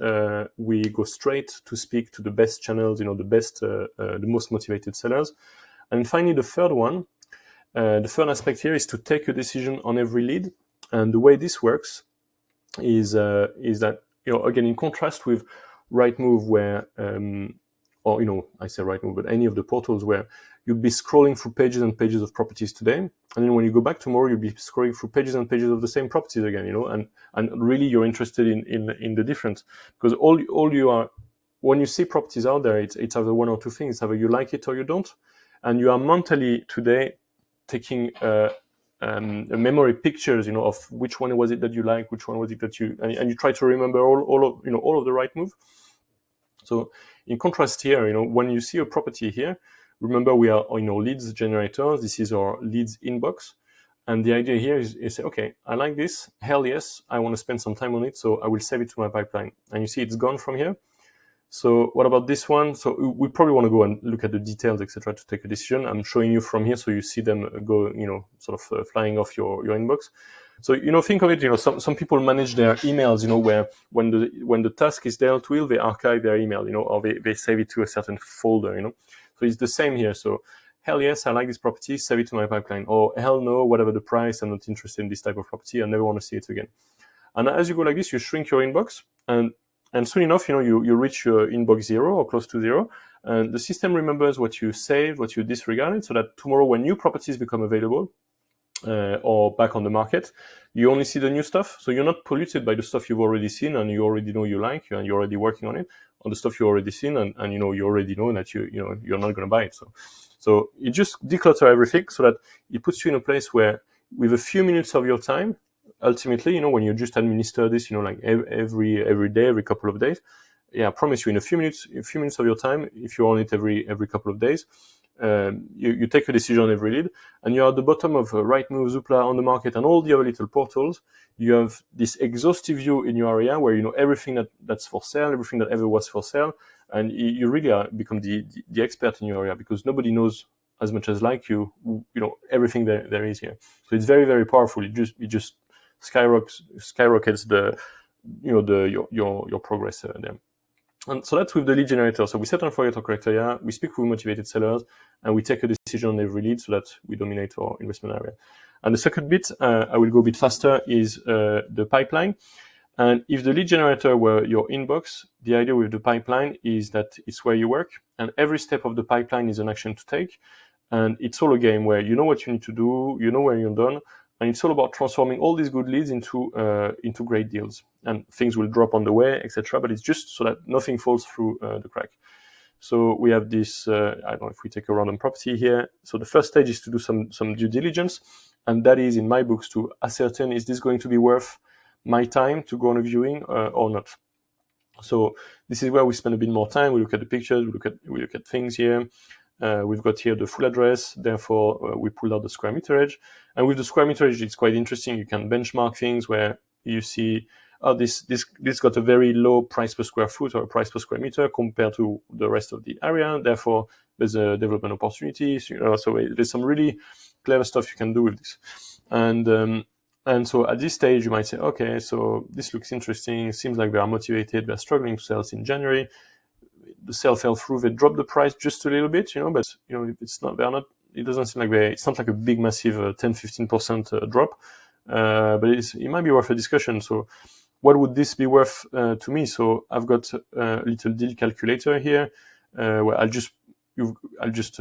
we go straight to speak to the best channels, the most motivated sellers. And finally, the third one, the third aspect here is to take a decision on every lead. And the way this works is that, again, in contrast with Rightmove, where, I say Rightmove, but any of the portals where you'd be scrolling through pages and pages of properties today, and then when you go back tomorrow, you'll be scrolling through pages and pages of the same properties again, and really you're interested in the difference, because all you are, when you see properties out there, it's either one or two things. It's either you like it or you don't, and you are mentally today taking memory pictures, of which one was it that you like, which one was it that and you try to remember all of the right move. So in contrast here, when you see a property here, remember we are leads generators. This is our leads inbox. And the idea here is say, okay, I like this. Hell yes, I want to spend some time on it. So I will save it to my pipeline. And you see it's gone from here. So what about this one? So we probably want to go and look at the details, etc., to take a decision. I'm showing you from here so you see them go, sort of flying off your inbox. So, think of it, some people manage their emails, where when the task is dealt with, they archive their email, or they save it to a certain folder, So it's the same here. So hell yes, I like this property, save it to my pipeline. Or hell no, whatever the price, I'm not interested in this type of property, I never want to see it again. And as you go like this, you shrink your inbox, and soon enough, you reach your inbox 0 or close to 0. And the system remembers what you saved, what you disregarded, so that tomorrow when new properties become available, or back on the market, you only see the new stuff. So you're not polluted by the stuff you've already seen and you already know you like, and you're already working on it, on the stuff you already seen, and you already know that you're not going to buy it. So you just declutter everything so that it puts you in a place where, with a few minutes of your time, ultimately, when you just administer this, like every day, every couple of days, I promise you, in a few minutes of your time, if you're on it every couple of days, you take a decision on every lead, and you're at the bottom of Rightmove, Zoopla, On the Market, and all the other little portals. You have this exhaustive view in your area where you know everything that's for sale, everything that ever was for sale, and you really become the expert in your area, because nobody knows as much as like you everything there is here. So it's very, very powerful. It just skyrockets your progress there. And so that's with the lead generator. So we set and forget our criteria, we speak with motivated sellers, and we take a decision on every lead so that we dominate our investment area. And the second bit, I will go a bit faster, is the pipeline. And if the lead generator were your inbox, the idea with the pipeline is that it's where you work, and every step of the pipeline is an action to take. And it's all a game where you know what you need to do, you know where you're done, and it's all about transforming all these good leads into great deals. And things will drop on the way, etc. But it's just so that nothing falls through the crack. So we have this, I don't know if we take a random property here. So the first stage is to do some due diligence. And that is, in my books, to ascertain, is this going to be worth my time to go on a viewing or not? So this is where we spend a bit more time. We look at the pictures, we look at things here. We've got here the full address, therefore we pulled out the square meterage. And with the square meterage, it's quite interesting. You can benchmark things where you see, oh, this got a very low price per square foot or price per square meter compared to the rest of the area. Therefore, there's a development opportunity. So there's some really clever stuff you can do with this. And so at this stage, you might say, okay, so this looks interesting. It seems like they are motivated. They're struggling to sell in January. The sale fell through. They dropped the price just a little bit, but it's not. It doesn't seem like it's not like a big, massive 10-15% drop. But it might be worth a discussion. So, what would this be worth to me? So I've got a little deal calculator here, where I'll just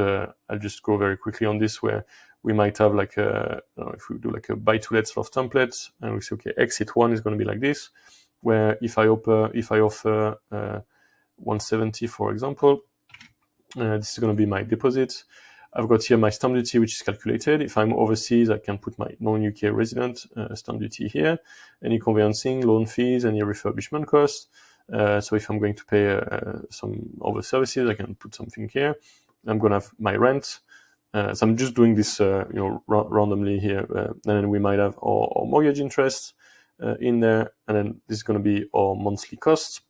go very quickly on this, where we might have like if we do like a buy to let sort of template, and we say, okay, exit one is going to be like this, where if I offer 170, for example, this is going to be my deposit. I've got here my stamp duty, which is calculated. If I'm overseas, I can put my non-UK resident stamp duty here. Any conveyancing, loan fees, any refurbishment costs. So if I'm going to pay some other services, I can put something here. I'm going to have my rent. So I'm just doing this, randomly here. And then we might have our mortgage interest in there. And then this is going to be our monthly costs.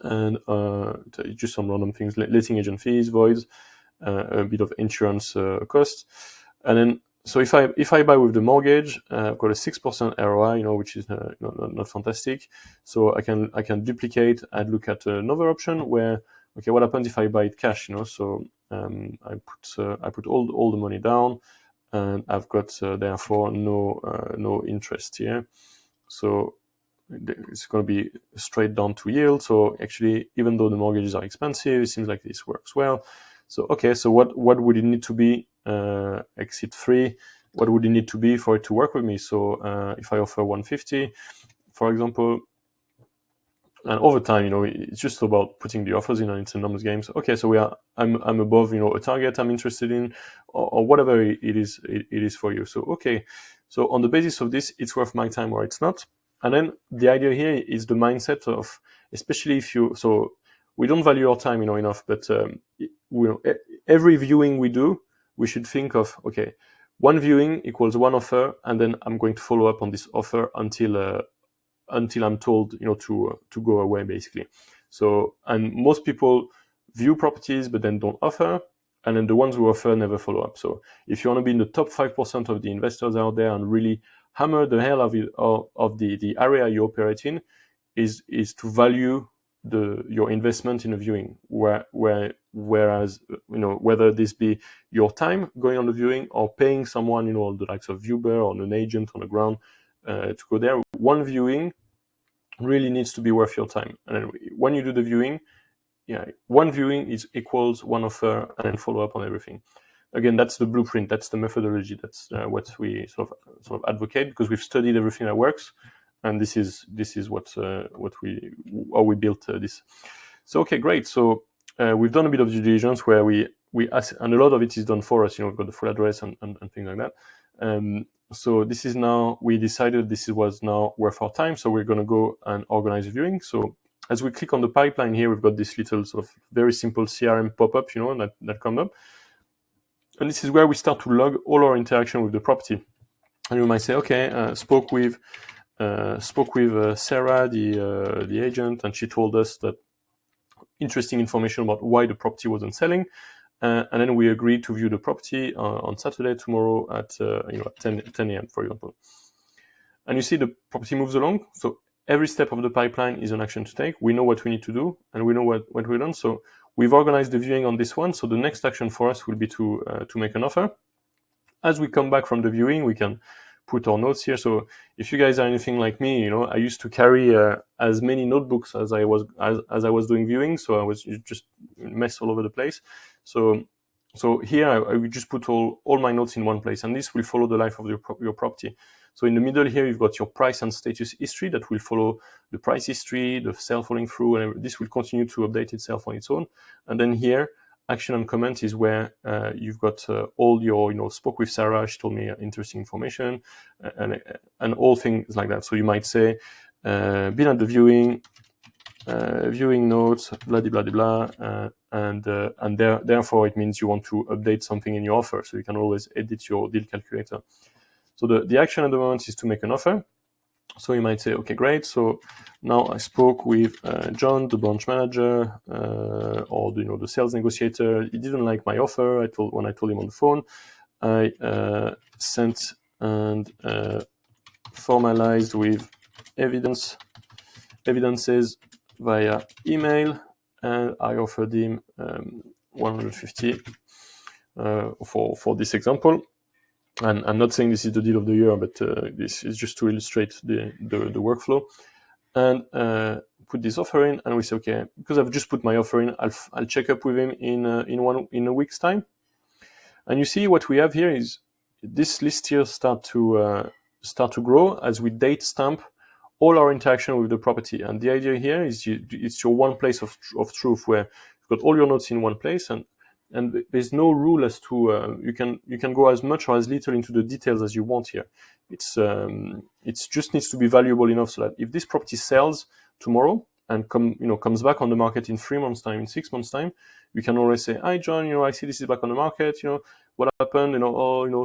And just some random things, letting agent fees, voids, a bit of insurance costs. And then, so if I buy with the mortgage, I've got a 6% ROI, which is not fantastic. So I can duplicate. I'd look at another option where, okay, what happens if I buy it cash? So I put all the money down, and I've got therefore no interest here. So it's going to be straight down to yield. So actually, even though the mortgages are expensive, it seems like this works well. So okay, so what would it need to be exit free? What would it need to be for it to work with me? So if I offer 150, for example, and over time, it's just about putting the offers in, and it's a numbers game. So okay, so I'm above, a target I'm interested in, or whatever it is for you. So okay, so on the basis of this, it's worth my time or it's not. And then the idea here is the mindset of, especially if so we don't value our time, enough, but every viewing we do, we should think of, okay, one viewing equals one offer, and then I'm going to follow up on this offer until I'm told, to go away, basically. So, and most people view properties, but then don't offer. And then the ones who offer never follow up. So if you want to be in the top 5% of the investors out there and really hammer the hell of the area you operate in, is to value your investment in a viewing, whereas whether this be your time going on the viewing or paying someone, the likes of Uber or an agent on the ground to go there, one viewing really needs to be worth your time. And then when you do the viewing, one viewing equals one offer, and then follow up on everything. Again, that's the blueprint, that's the methodology, that's what we sort of advocate, because we've studied everything that works, and this is how we built this. So okay, great. So we've done a bit of due diligence where we ask, and a lot of it is done for us. We've got the full address and things like that. So this is now, we decided this was now worth our time. So we're going to go and organize a viewing. So as we click on the pipeline here, we've got this little sort of very simple CRM pop-up, that comes up. And this is where we start to log all our interaction with the property. And you might say, okay, spoke with Sarah, the agent, and she told us that interesting information about why the property wasn't selling. And then we agreed to view the property on Saturday, tomorrow at 10 a.m., for example. And you see the property moves along. So every step of the pipeline is an action to take. We know what we need to do, and we know what we've done. So we've organized the viewing on this one. So the next action for us will be to make an offer. As we come back from the viewing, we can put our notes here. So if you guys are anything like me, I used to carry as many notebooks as I was doing viewing. So I was just mess all over the place. So here I would just put all my notes in one place, and this will follow the life of your property. So in the middle here, you've got your price and status history that will follow the price history, the sale falling through, and this will continue to update itself on its own. And then here, action and comment is where you've got all your, spoke with Sarah, she told me interesting information, and all things like that. So you might say, been at the viewing notes, blah, blah, blah, blah, and therefore it means you want to update something in your offer. So you can always edit your deal calculator. So the action at the moment is to make an offer. So you might say, okay, great. So now I spoke with John, the branch manager, or the sales negotiator. He didn't like my offer. When I told him on the phone, I sent and formalized with evidences via email, and I offered him 150 for this example. And I'm not saying this is the deal of the year, but this is just to illustrate the workflow. And put this offer in, and we say, okay, because I've just put my offer in, I'll check up with him in a week's time. And you see what we have here is this list here start to grow as we date stamp all our interaction with the property. And the idea here is it's your one place of truth, where you've got all your notes in one place, and and there's no rule as to you can go as much or as little into the details as you want here. It's just needs to be valuable enough so that if this property sells tomorrow and comes back on the market in 3 months' time, in 6 months' time, you can always say, "Hi, John, I see this is back on the market. What happened?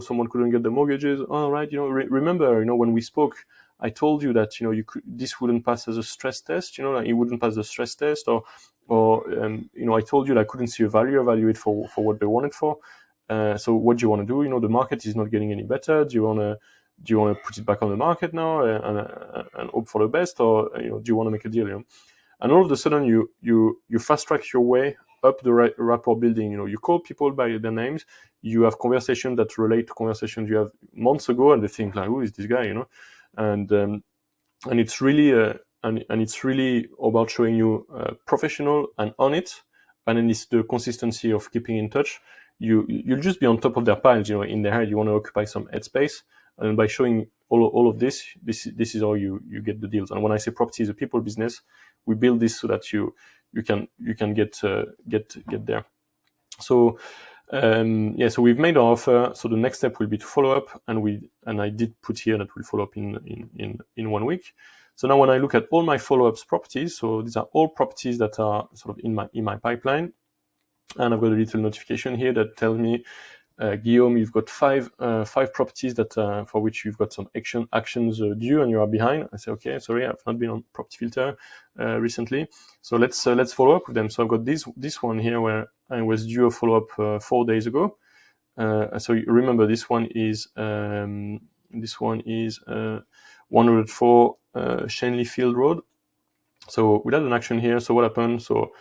Someone couldn't get the mortgages. All right, remember, when we spoke, I told you that this wouldn't pass as a stress test. Like it wouldn't pass the stress test, or I told you that I couldn't see a value, evaluate it for what they wanted for. So what do you want to do? The market is not getting any better. Do you want to put it back on the market now and hope for the best, or do you want to make a deal? And all of a sudden, you fast track your way up the rapport building. You call people by their names. You have conversations that relate to conversations you have months ago, and they think like, "Who is this guy?" And it's really and it's really about showing you professional and on it, and then it's the consistency of keeping in touch. You'll just be on top of their piles. In their head, you want to occupy some headspace, and by showing all of this is how you get the deals. And when I say property is a people business, we build this so that you can get there. So so we've made our offer. So the next step will be to follow up, and I did put here that we'll follow up in 1 week. So now when I look at all my follow-ups properties, so these are all properties that are sort of in my pipeline, and I've got a little notification here that tells me, Guillaume, you've got five properties that for which you've got some actions due, and you are behind. I say, okay, sorry, I've not been on Property Filter recently, so let's follow up with them. So I've got this one here where I was due a follow up 4 days ago. So you remember this one is 104 Shenley Field Road. So we had an action here. So what happened? So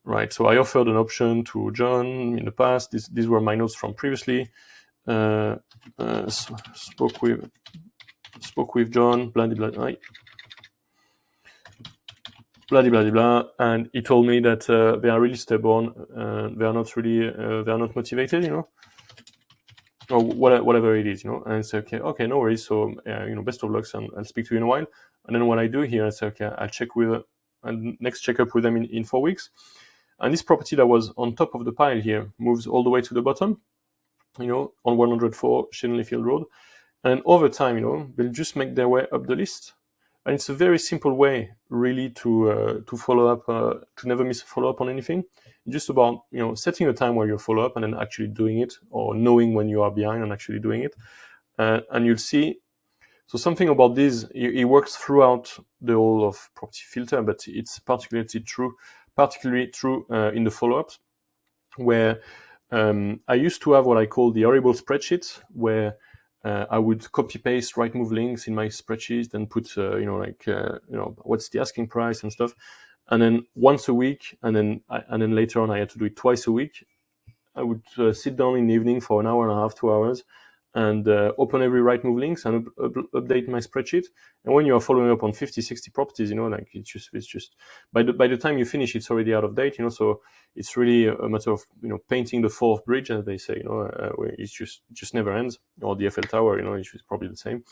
I offered an option to John in the past. These were my notes from previously. Spoke with John, blah blah blah, blah blah, and he told me that they are really stubborn. They are not motivated, or whatever it is, And I say, okay, no worries. So best of luck, and I'll speak to you in a while. And then what I do here, I say, okay, I'll next check up with them in 4 weeks. And this property that was on top of the pile here moves all the way to the bottom, on 104 Shenley Field Road. And over time, they'll just make their way up the list. And it's a very simple way, really, to follow up, to never miss a follow up on anything. It's just about, setting a time where you follow up and then actually doing it, or knowing when you are behind and actually doing it. And you'll see. So something about this, it works throughout the whole of Property Filter, but it's particularly true in the follow-ups, where I used to have what I call the horrible spreadsheets, where I would copy-paste Rightmove links in my spreadsheet and put, what's the asking price and stuff. And then once a week, and then later on I had to do it twice a week. I would sit down in the evening for an hour and a half, 2 hours, and open every Rightmove links and update my spreadsheet. And when you are following up on 50, 60 properties, it's just by the time you finish, it's already out of date, So it's really a matter of, painting the fourth bridge, as they say, where it just never ends, or the Eiffel Tower, it's probably the same.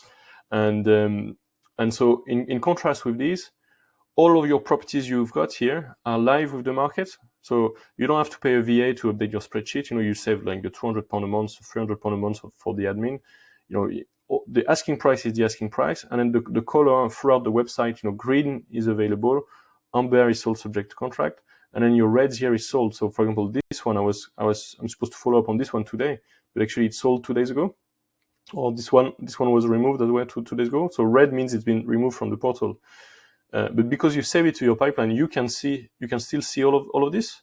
And so in contrast with these, all of your properties you've got here are live with the market. So you don't have to pay a VA to update your spreadsheet. You save like the £200 a month, £300 a month for the admin. The asking price is the asking price. And then the color throughout the website, green is available, amber is sold subject to contract, and then your reds here is sold. So for example, this one, I'm supposed to follow up on this one today, but actually it sold 2 days ago. Or this one was removed as well 2 days ago. So red means it's been removed from the portal. But because you save it to your pipeline, you can still see all of this.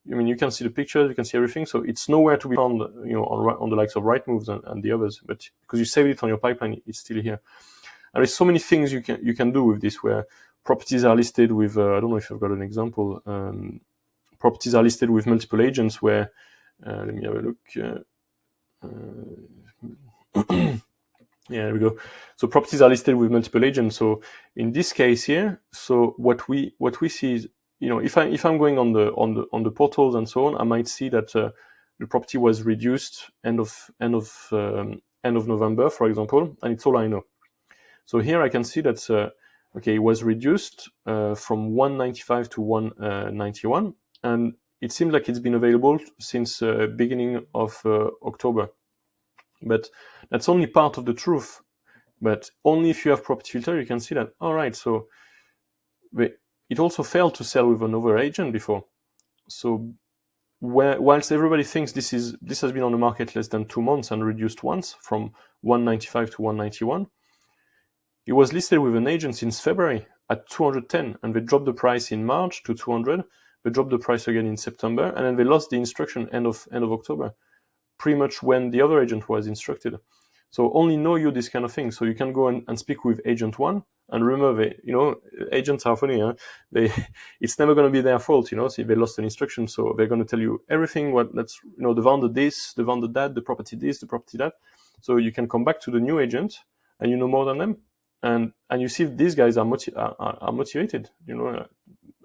You can see the pictures, you can see everything. So it's nowhere to be found, on the likes of Rightmoves and the others. But because you save it on your pipeline, it's still here. And there's so many things you can do with this, where properties are listed with, I don't know if I've got an example. Properties are listed with multiple agents, where, let me have a look. Yeah, there we go. So properties are listed with multiple agents. So in this case here, so what we see is, if I'm going on the portals and so on, I might see that the property was reduced end of November, for example, and it's all I know. So here I can see that it was reduced from 195 to 191, and it seems like it's been available since beginning of October. But that's only part of the truth. But only if you have Property Filter, you can see that, all right, so it also failed to sell with another agent before. So whilst everybody thinks this has been on the market less than 2 months and reduced once from 195 to 191, it was listed with an agent since February at 210, and they dropped the price in March to 200. They dropped the price again in September, and then they lost the instruction end of October, pretty much when the other agent was instructed. So only know you this kind of thing. So you can go and speak with agent one, and remember, agents are funny. Huh? It's never going to be their fault, so if they lost an instruction. So they're going to tell you everything. The vendor this, the vendor that, the property this, the property that. So you can come back to the new agent, and you know more than them, and you see if these guys are motivated.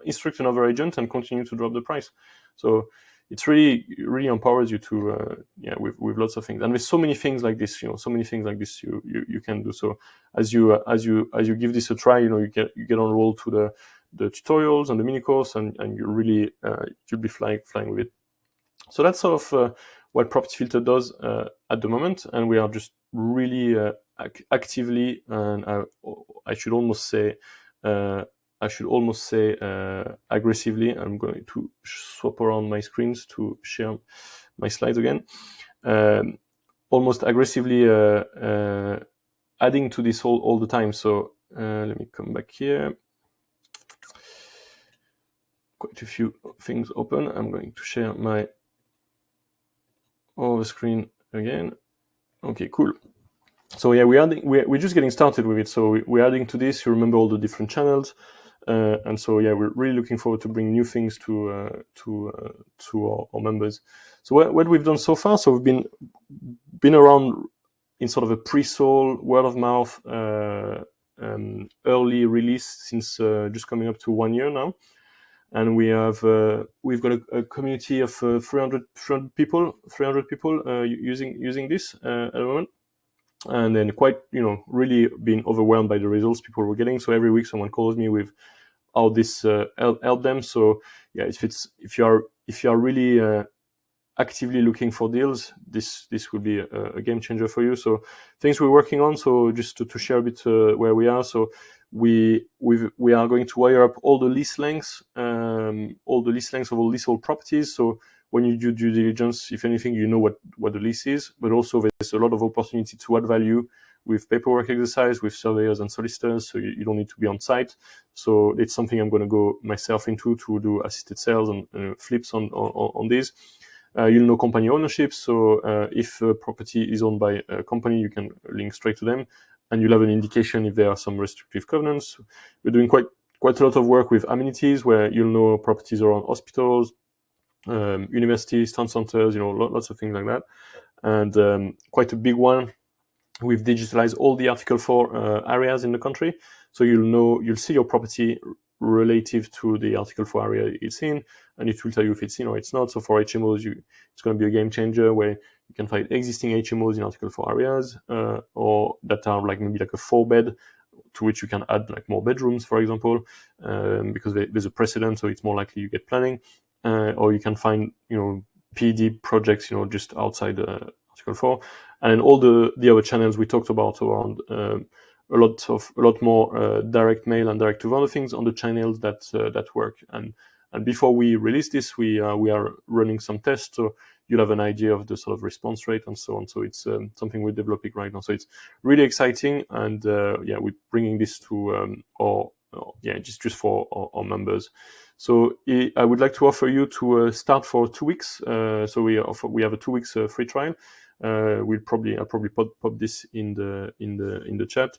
Instruct another agent and continue to drop the price. So it's really empowers you to with lots of things, and there's so many things like this, you can do. So as you give this a try, you get on roll to the tutorials and the mini course, and you really you'll be flying with it. So that's sort of what Property Filter does at the moment, and we are just really actively, and I should almost say aggressively. I'm going to swap around my screens to share my slides again. Almost aggressively adding to this all the time. So let me come back here. Quite a few things open. I'm going to share my other screen again. Okay, cool. So yeah, we're just getting started with it. So we're adding to this. You remember all the different channels. And so yeah, we're really looking forward to bring new things to our members. So what we've done so far, so we've been around in sort of a pre-sold, word of mouth, early release since just coming up to 1 year now, and we've got a community of 300 people using this at the moment. And then quite, really being overwhelmed by the results people were getting. So every week someone calls me with how this helped them. So yeah, if you are really actively looking for deals, this will be a game changer for you. So things we're working on. So just to share a bit where we are. So we are going to wire up all the lease lengths, of all leasehold properties. So when you do due diligence, if anything, you know what the lease is, but also there's a lot of opportunity to add value with paperwork exercise, with surveyors and solicitors, so you don't need to be on site. So it's something I'm going to go myself into to do assisted sales and flips on these. You'll know company ownership, so if a property is owned by a company, you can link straight to them, and you'll have an indication if there are some restrictive covenants. We're doing quite a lot of work with amenities, where you'll know properties around hospitals, universities, town centers, lots of things like that. And quite a big one, we've digitalized all the Article 4 areas in the country. So you'll see your property relative to the Article 4 area it's in, and it will tell you if it's in or it's not. So for HMOs, it's going to be a game changer, where you can find existing HMOs in Article 4 areas, or that are maybe a 4-bed, to which you can add more bedrooms, for example, because there's a precedent, so it's more likely you get planning. Or you can find, PD projects, just outside Article 4, and then all the other channels we talked about around a lot more direct mail and direct to vendor things on the channels that work. And before we release this, we are running some tests, so you'll have an idea of the sort of response rate and so on. So it's something we're developing right now. So it's really exciting, and we're bringing this to just for our members. So I would like to offer you to start for 2 weeks. So we have a 2 weeks free trial. I'll probably pop this in the chat,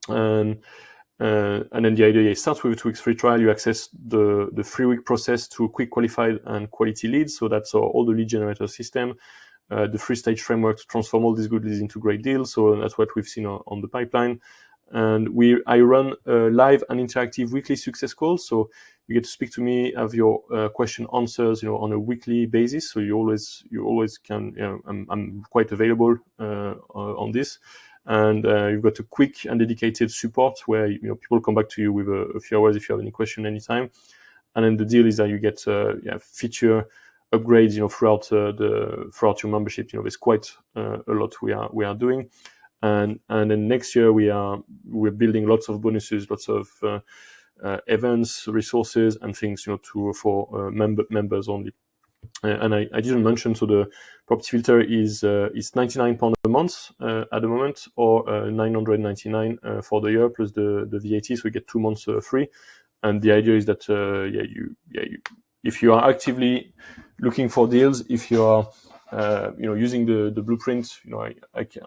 and then the idea is start with a 2 weeks free trial. You access the 3-week process to quick, qualified, and quality leads. So that's all the lead generator system, the 3-stage framework to transform all these good leads into great deals. So that's what we've seen on the pipeline. And I run live and interactive weekly success calls. So you get to speak to me, have your question answers, on a weekly basis. So you always can. I'm quite available on this, and you've got a quick and dedicated support where people come back to you with a few hours if you have any question anytime. And then the deal is that you get feature upgrades, throughout your membership. There's quite a lot we are doing, and then next year we're building lots of bonuses, lots of events, resources, and things for members only. And I didn't mention, so the property filter is £99 a month at the moment, or £999 for the year plus the VAT, so you get 2 months free. And the idea is that if you are actively looking for deals, if you are using the blueprint,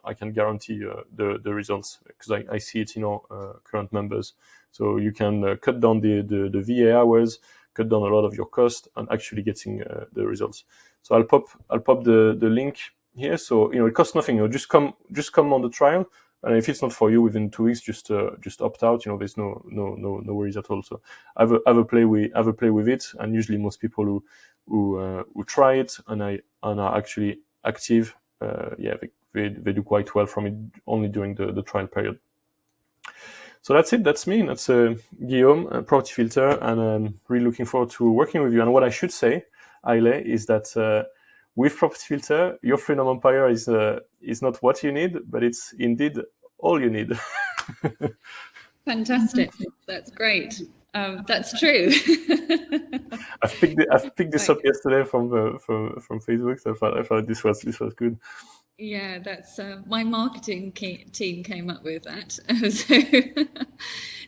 I can guarantee the results, because I see it in our current members. So you can cut down the VA hours, cut down a lot of your cost, and actually getting the results. So I'll pop the link here. So it costs nothing. Just come on the trial, and if it's not for you within 2 weeks, just opt out. There's no worries at all. So have a play with it, and usually most people who try it and are actually active, they do quite well from it only during the trial period. So that's it. That's me. That's Guillaume, Property Filter, and I'm really looking forward to working with you. And what I should say, Aile, is that with Property Filter, your Freedom Empire is not what you need, but it's indeed all you need. Fantastic. That's great. That's true. I've picked this up yesterday from Facebook, so I thought this was good. Yeah, that's my marketing team came up with that. So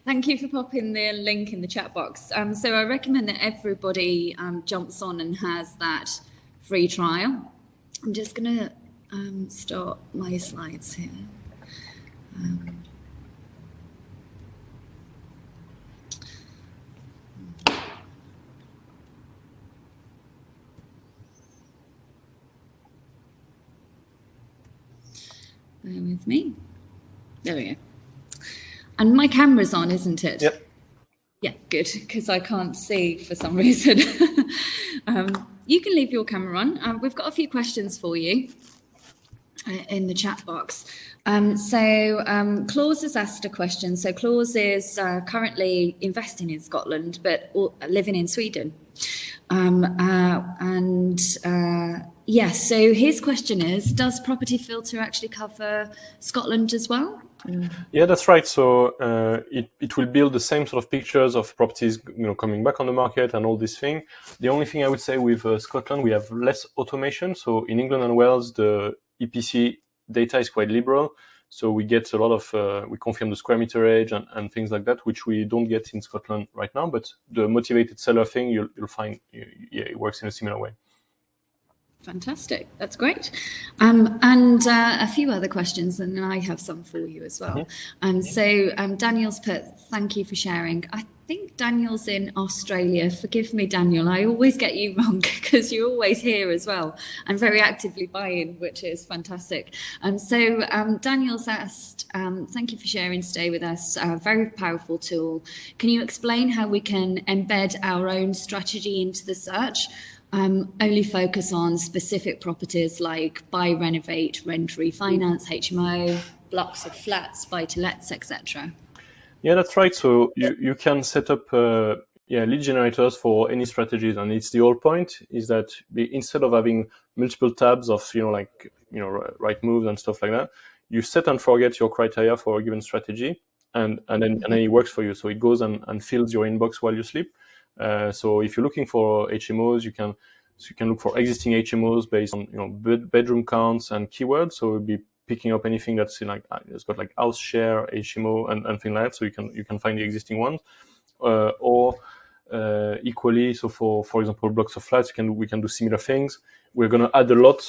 thank you for popping the link in the chat box. So I recommend that everybody jumps on and has that free trial. I'm just going to start my slides here. Bear with me. There we go. And my camera's on, isn't it? Yep. Yeah, good, because I can't see for some reason. You can leave your camera on. We've got a few questions for you in the chat box. Claus has asked a question. So Claus is currently investing in Scotland, but living in Sweden. Yes, so his question is, does Property Filter actually cover Scotland as well? Yeah, that's right. So it will build the same sort of pictures of properties, coming back on the market and all this thing. The only thing I would say with Scotland, we have less automation. So in England and Wales, the EPC data is quite liberal. So we get a lot of, we confirm the square meterage and things like that, which we don't get in Scotland right now. But the motivated seller thing, you'll find, it works in a similar way. Fantastic. That's great. And a few other questions, and I have some for you as well. Daniel's put, thank you for sharing. I think Daniel's in Australia. Forgive me, Daniel. I always get you wrong because you're always here as well and very actively buying, which is fantastic. Daniel's asked, thank you for sharing today with us. Very powerful tool. Can you explain how we can embed our own strategy into the search? Only focus on specific properties like buy, renovate, rent, refinance, HMO, blocks of flats, buy-to-lets, etc. Yeah, that's right. So you can set up lead generators for any strategies, and it's the whole point is that instead of having multiple tabs of right moves and stuff like that, you set and forget your criteria for a given strategy, and then it works for you. So it goes and fills your inbox while you sleep. So if you're looking for HMOs, you can look for existing HMOs based on bedroom counts and keywords. So we'll be picking up anything that's it's got like house share, HMO, and things like that. So you can find the existing ones, or equally. So for example, blocks of flats, we can do similar things. We're going to add a lot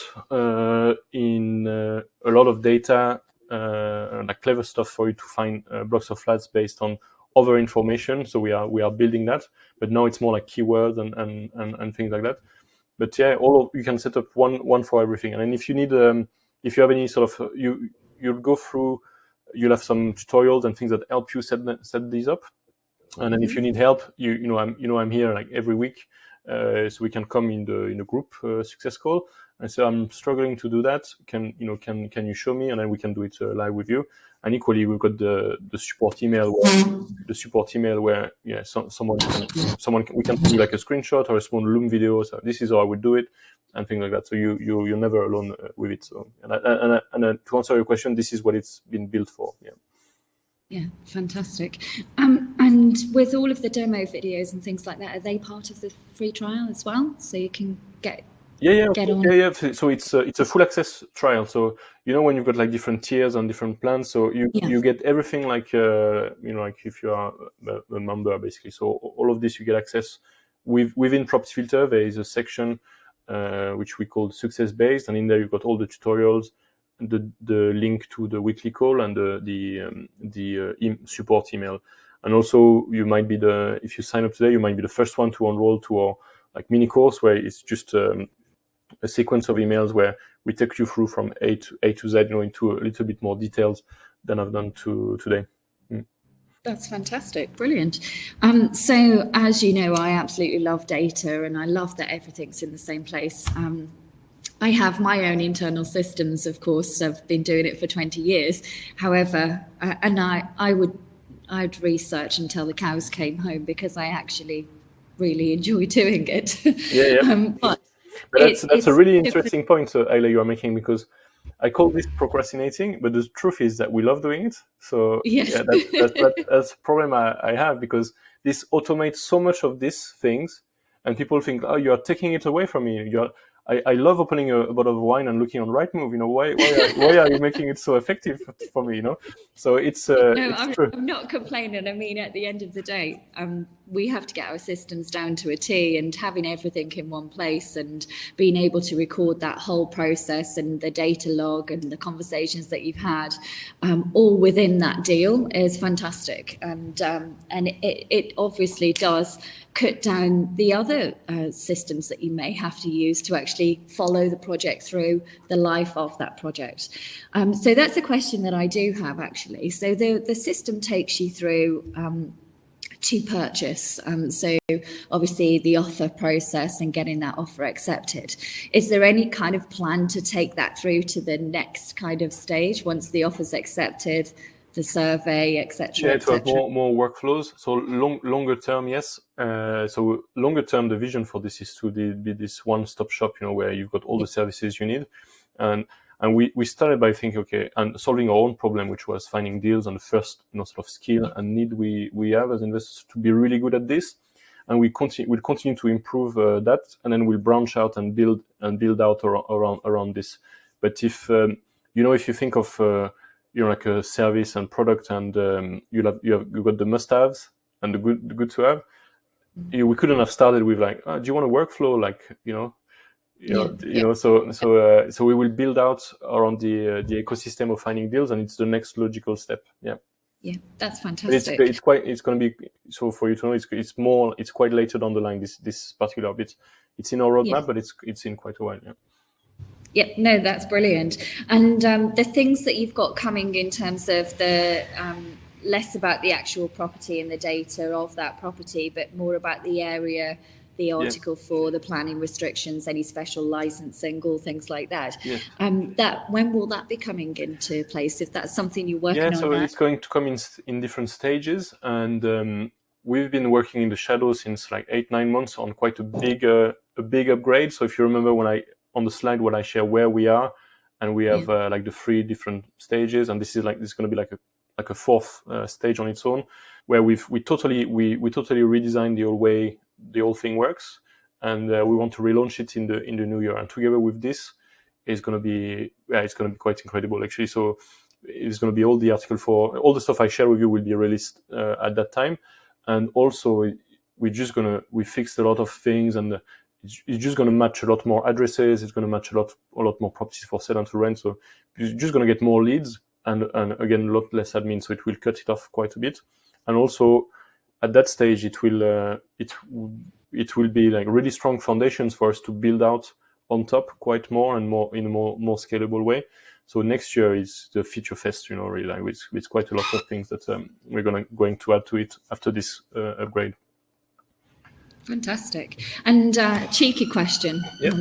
in a lot of data, like clever stuff for you to find blocks of flats based on other information. So we are building that, but now it's more like keywords and things like that. But yeah, you can set up one for everything. And then if you need, if you have any sort of, you'll go through, you'll have some tutorials and things that help you set these up. And then if you need help, I'm here like every week, so we can come in the group success call and say, I'm struggling to do that. Can you show me? And then we can do it live with you. And equally, we've got the support email where we can do like a screenshot or a small Loom video. So this is how I would do it, and things like that. So you're never alone with it. So and to answer your question, this is what it's been built for. Yeah. Yeah, fantastic. And with all of the demo videos and things like that, are they part of the free trial as well? So you can get on. Yeah. So it's a full access trial. So when you've got like different tiers and different plans, so you get everything like like if you are a member basically. So all of this you get access within Property Filter. There is a section which we call success based, and in there you've got all the tutorials, the link to the weekly call, and the support email. And also you might be if you sign up today, you might be the first one to enroll to our like mini course, where it's just a sequence of emails where we take you through from A to Z, into a little bit more details than I've done today. That's fantastic. Brilliant. So as you know, I absolutely love data, and I love that everything's in the same place. I have my own internal systems, of course. I've been doing it for 20 years. However, and I'd research until the cows came home, because I actually really enjoy doing it. Yeah. But that's a really interesting point, Ayla, you are making, because I call this procrastinating, but the truth is that we love doing it. So yes. Yeah, that's a problem I have, because this automates so much of these things, and people think, oh, you are taking it away from me. I love opening a bottle of wine and looking on Rightmove. Why are you making it so effective for me? So it's I'm true. I'm not complaining. I mean, at the end of the day, we have to get our systems down to a T, and having everything in one place and being able to record that whole process and the data log and the conversations that you've had, all within that deal, is fantastic. And it obviously does cut down the other systems that you may have to use to actually follow the project through the life of that project. So that's a question that I do have, actually. So the system takes you through to purchase. So obviously the offer process and getting that offer accepted. Is there any kind of plan to take that through to the next kind of stage once the offer's accepted, the survey, etc.? Yeah, to have more workflows. So longer term, yes. So longer term, the vision for this is to be this one-stop shop, where you've got all the services you need. And we started by thinking, okay, and solving our own problem, which was finding deals on the first sort of skill and need we have as investors to be really good at this. And we'll continue to improve that, and then we'll branch out and build out around this. But if if you think of like a service and product, and you've got the must-haves and the good to have. We couldn't have started with like, do you want a workflow? Like, So we will build out around the ecosystem of finding deals, and it's the next logical step. Yeah. Yeah, that's fantastic. It's going to be, so for you to know, it's quite later down the line. This particular bit, it's in our roadmap, but it's in quite a while. Yeah. Yeah, no, that's brilliant. And the things that you've got coming in terms of the less about the actual property and the data of that property, but more about the area, the Article 4, the planning restrictions, any special licensing, all things like that. Yeah. When will that be coming into place, if that's something you're working on? Yeah, so it's going to come in different stages, and we've been working in the shadows since like 8-9 months on quite a big upgrade. So if you remember on the slide when I share where we are, and we have like the 3 different stages, and this is going to be like a 4th stage on its own, where we totally redesigned the old way the whole thing works, and we want to relaunch it in the new year. And together with this, it's going to be quite incredible, actually. So it's going to be all the Article 4, all the stuff I share with you will be released at that time, and also we fixed a lot of things, and it's just going to match a lot more addresses. It's going to match a lot more properties for sale and to rent. So you're just going to get more leads, and again, a lot less admin. So it will cut it off quite a bit. And also at that stage, it will be like really strong foundations for us to build out on top quite more and more in a more scalable way. So next year is the feature fest, really, like with quite a lot of things that we're going to add to it after this upgrade. Fantastic. And cheeky question, Yeah.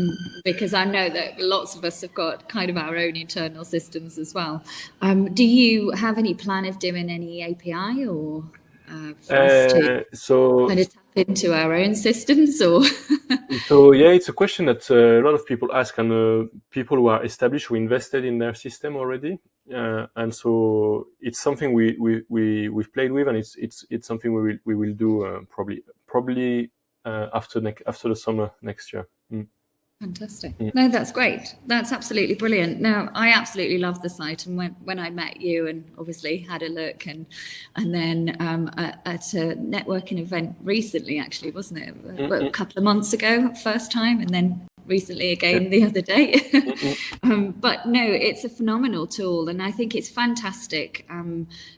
because I know that lots of us have got kind of our own internal systems as well. Do you have any plan of doing any API or for us to So kind of tap into our own systems or? So yeah, it's a question that a lot of people ask, and people who are established, who invested in their system already, and so it's something we've played with, and it's something we will do probably after the summer next year. Fantastic. No, that's great. That's absolutely brilliant. Now, I absolutely love the site, and when I met you and obviously had a look, and then at a networking event recently, actually, wasn't it? A couple of months ago, first time, and then recently again the other day. But no, it's a phenomenal tool, and I think it's fantastic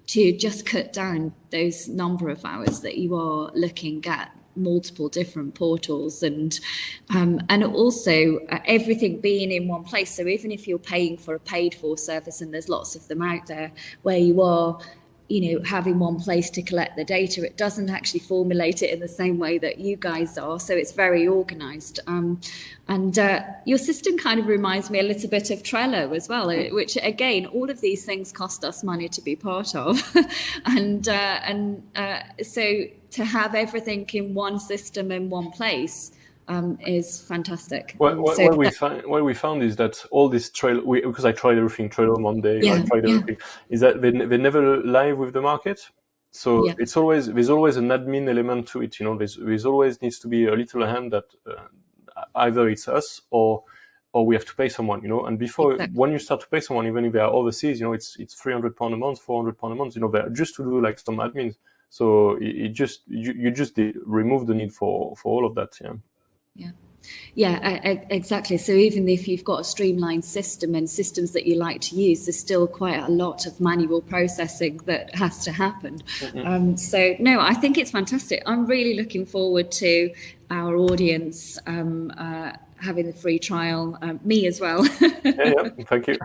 to just cut down those number of hours that you are looking at multiple different portals, and also everything being in one place. So even if you're paying for a paid for service, and there's lots of them out there, where you are, having one place to collect the data, it doesn't actually formulate it in the same way that you guys are. So it's very organized. And your system kind of reminds me a little bit of Trello as well, which again, all of these things cost us money to be part of. and so to have everything in one system in one place is fantastic. What we found is that all this Trello, because I tried everything, Trello, Monday, I tried everything, is that they never live with the market. So there's always an admin element to it. There's always needs to be a little hand that either it's us or we have to pay someone. And before, when you start to pay someone, even if they are overseas, it's £300 a month, £400 a month. They're just to do like some admins. So you just remove the need for all of that. Yeah, exactly. So even if you've got a streamlined system and systems that you like to use, there's still quite a lot of manual processing that has to happen. So no, I think it's fantastic. I'm really looking forward to our audience having the free trial, me as well. Yeah, thank you.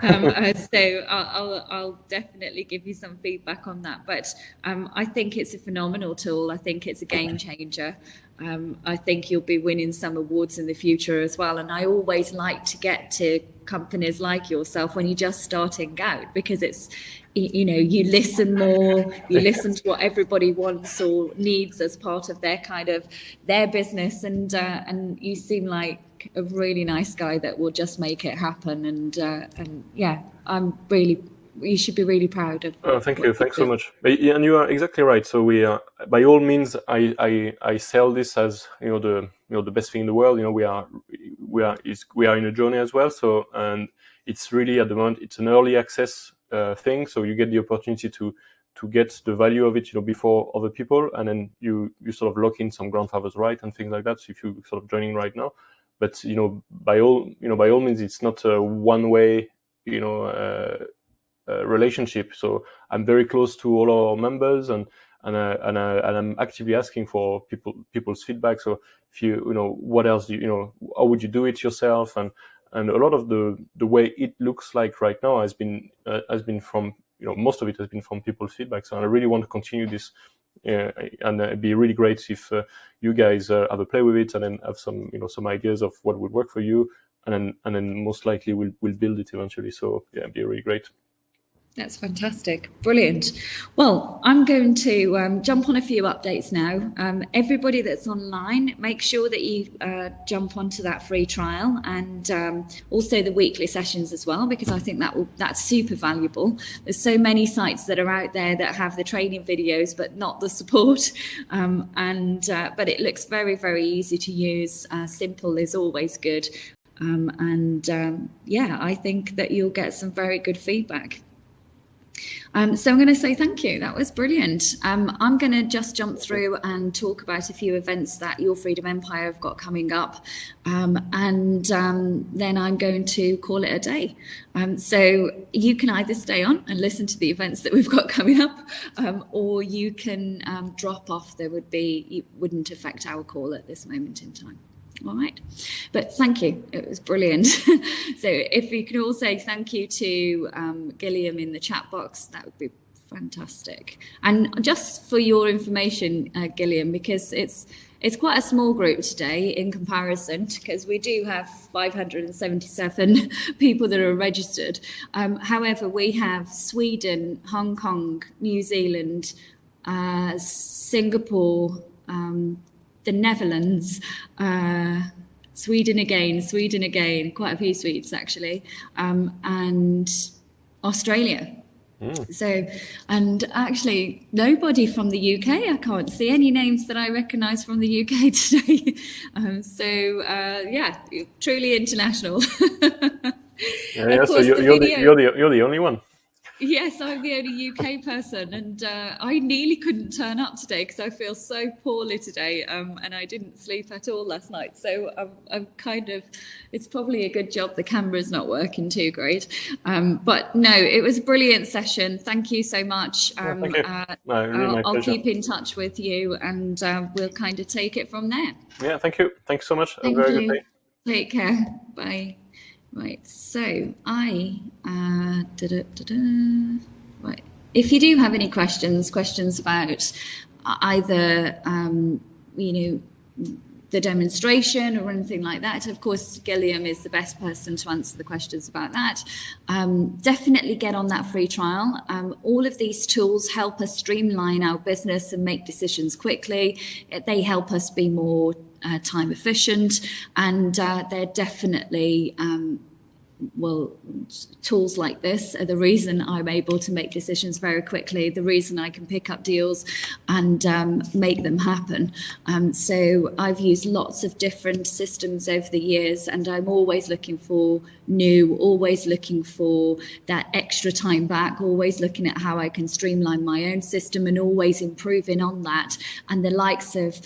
So I'll definitely give you some feedback on that. But I think it's a phenomenal tool. I think it's a game changer. I think you'll be winning some awards in the future as well. And I always like to get to companies like yourself when you're just starting out, because it's, you listen more, you listen to what everybody wants or needs as part of their business. And you seem like a really nice guy that will just make it happen. And yeah, you should be really proud of. Oh, thank you. Thanks so much. And you are exactly right. So we are, by all means, I sell this as the best thing in the world. We are in a journey as well. So, and it's really at the moment it's an early access thing. So you get the opportunity to get the value of it, before other people, and then you sort of lock in some grandfather's right and things like that. So if you sort of joining right now, but by all means, it's not a one way relationship. So I'm very close to all our members, and I'm actively asking for people's feedback. So if what else how would you do it yourself? And a lot of the way it looks like right now has been from most of it has been from people's feedback. So I really want to continue this, and it'd be really great if you guys have a play with it, and then have some some ideas of what would work for you, and then most likely we'll build it eventually. So yeah, it'd be really great. That's fantastic. Brilliant. Well, I'm going to jump on a few updates now. Everybody that's online, make sure that you jump onto that free trial, and also the weekly sessions as well, because I think that's super valuable. There's so many sites that are out there that have the training videos, but not the support. But it looks very, very easy to use. Simple is always good. Yeah, I think that you'll get some very good feedback. So I'm going to say thank you. That was brilliant. I'm going to just jump through and talk about a few events that Your Freedom Empire have got coming up. Then I'm going to call it a day. So you can either stay on and listen to the events that we've got coming up, or you can drop off. It wouldn't affect our call at this moment in time. All right, but thank you. It was brilliant. So if you could all say thank you to Gilliam in the chat box, that would be Fantastic. And just for your information, Gillian, because it's quite a small group today in comparison, because we do have 577 people that are registered. However, we have Sweden, Hong Kong, New Zealand, Singapore, the Netherlands, Sweden again, quite a few Swedes actually, and Australia. So, and actually nobody from the UK. I can't see any names that I recognise from the UK today. Yeah, truly international. Yeah, so you're the only one. Yes, I'm the only UK person, and I nearly couldn't turn up today because I feel so poorly today, and I didn't sleep at all last night. So I'm kind of, it's probably a good job the camera's not working too great. But no, it was a brilliant session. Thank you so much. Thank you. I'll keep in touch with you, and we'll kind of take it from there. Yeah, thank you. Thanks so much. Thank Have a very you. good day. Take care. Bye. Right, so right. If you do have any questions about either the demonstration or anything like that, of course Gilliam is the best person to answer the questions about that. Definitely get on that free trial. All of these tools help us streamline our business and make decisions quickly. They help us be more time efficient, and they're definitely tools like this are the reason I'm able to make decisions very quickly, the reason I can pick up deals and make them happen. So I've used lots of different systems over the years, and I'm always looking for new, always looking for that extra time back, always looking at how I can streamline my own system and always improving on that. And the likes of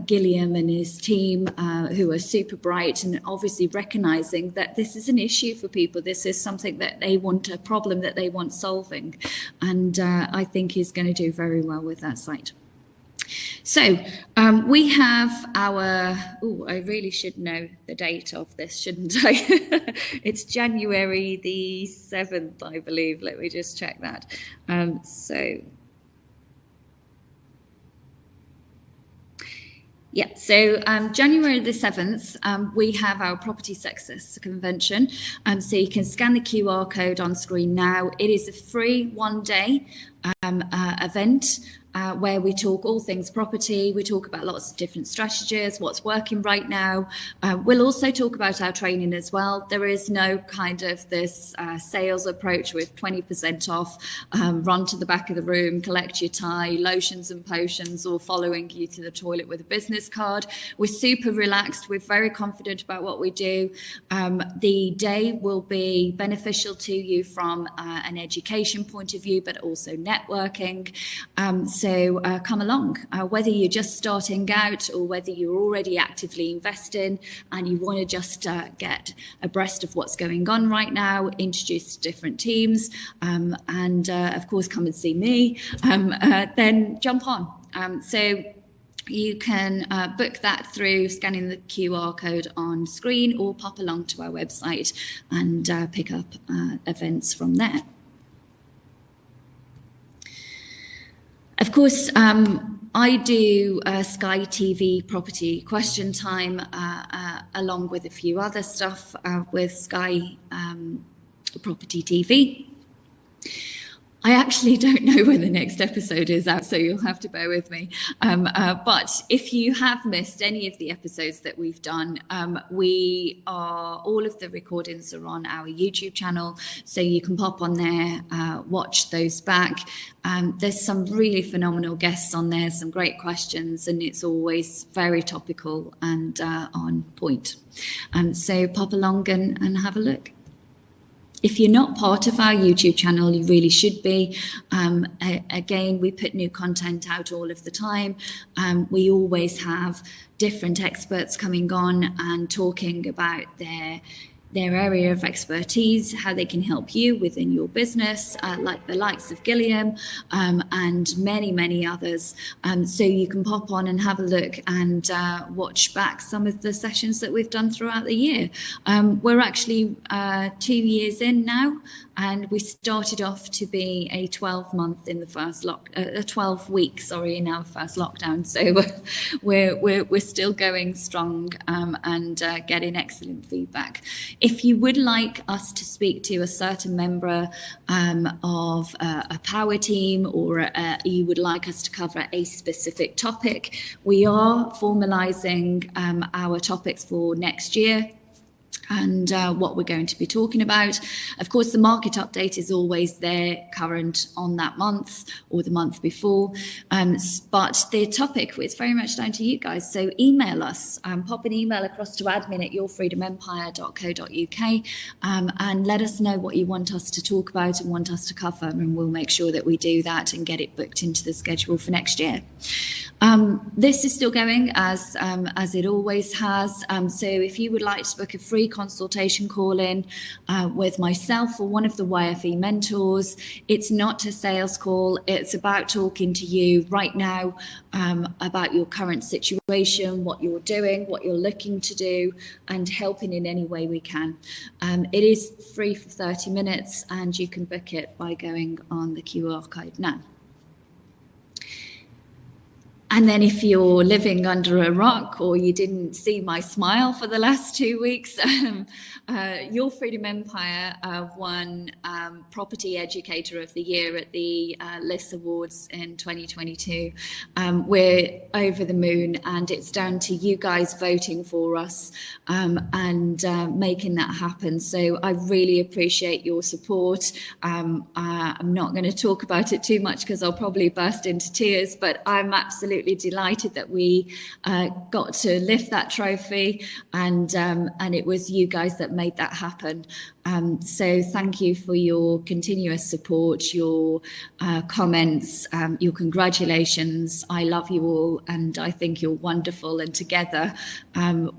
Gilliam and his team, who are super bright and obviously recognizing that this is an issue for people. This is something that they want, a problem that they want solving. And I think he's going to do very well with that site. So we have our, I really should know the date of this, shouldn't I? It's January the 7th, I believe. Let me just check that. So January the 7th, we have our Property Success Convention. So you can scan the QR code on screen now. It is a free one-day event where we talk all things property. We talk about lots of different strategies, what's working right now. We'll also talk about our training as well. There is no kind of this sales approach with 20% off, run to the back of the room, collect your tie, lotions and potions, or following you to the toilet with a business card. We're super relaxed. We're very confident about what we do. The day will be beneficial to you from an education point of view, but also networking. So come along, whether you're just starting out or whether you're already actively investing and you want to just get abreast of what's going on right now, introduce to different teams, and of course come and see me, then jump on. So you can book that through scanning the QR code on screen or pop along to our website and pick up events from there. Of course, I do Sky TV property question time along with a few other stuff with Sky Property TV. I actually don't know when the next episode is out, so you'll have to bear with me. But if you have missed any of the episodes that we've done, all of the recordings are on our YouTube channel, so you can pop on there, watch those back. There's some really phenomenal guests on there, some great questions, and it's always very topical and on point. So pop along and have a look. If you're not part of our YouTube channel, you really should be. Again, we put new content out all of the time. We always have different experts coming on and talking about their area of expertise, how they can help you within your business, like the likes of Gilliam and many, many others. So you can pop on and have a look and watch back some of the sessions that we've done throughout the year. We're actually 2 years in now, and we started off to be a 12-month in the first 12 weeks, sorry, in our first lockdown. So we're still going strong and getting excellent feedback. If you would like us to speak to a certain member of a power team, or you would like us to cover a specific topic, we are formalising our topics for next year and what we're going to be talking about. Of course, the market update is always there, current on that month or the month before, but the topic is very much down to you guys. So email us, pop an email across to admin@yourfreedomempire.co.uk and let us know what you want us to talk about and want us to cover, and we'll make sure that we do that and get it booked into the schedule for next year. This is still going as it always has. So if you would like to book a free consultation call in with myself or one of the YFE mentors, it's not a sales call. It's about talking to you right now about your current situation, what you're doing, what you're looking to do, and helping in any way we can. It is free for 30 minutes, and you can book it by going on the QR code now. And then if you're living under a rock or you didn't see my smile for the last 2 weeks, Your Freedom Empire won Property Educator of the Year at the LIS Awards in 2022. We're over the moon, and it's down to you guys voting for us and making that happen. So I really appreciate your support. I'm not going to talk about it too much because I'll probably burst into tears, but I'm absolutely delighted that we got to lift that trophy, and it was you guys that made that happen. So thank you for your continuous support, your comments, your congratulations. I love you all, and I think you're wonderful, and together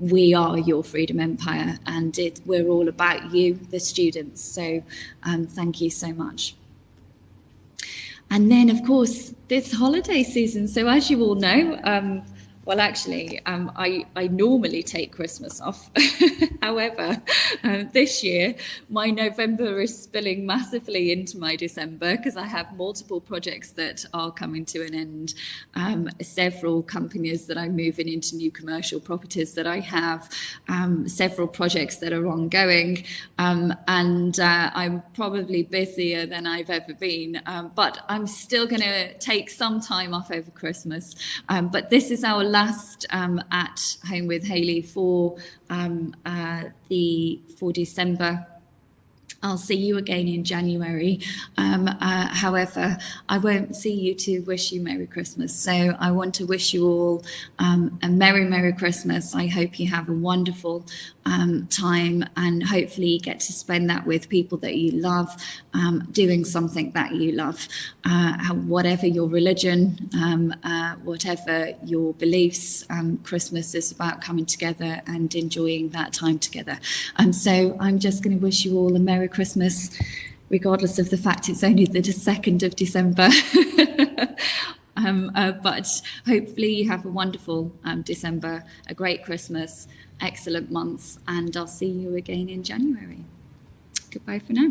we are Your Freedom Empire, and we're all about you, the students. So thank you so much. And then, of course, this holiday season. So as you all know, well, actually, I normally take Christmas off. However, this year, my November is spilling massively into my December because I have multiple projects that are coming to an end. Several companies that I'm moving into new commercial properties that I have, several projects that are ongoing, and I'm probably busier than I've ever been. But I'm still going to take some time off over Christmas. But this is our last at Home with Hayley for December. I'll see you again in January. However, I won't see you to wish you Merry Christmas. So I want to wish you all a Merry Christmas. I hope you have a wonderful time, and hopefully you get to spend that with people that you love, doing something that you love, whatever your religion, whatever your beliefs. Christmas is about coming together and enjoying that time together. So I'm just going to wish you all a Merry Christmas, regardless of the fact it's only the 2nd of December. But hopefully you have a wonderful December, a great Christmas, excellent months, and I'll see you again in January. Goodbye for now.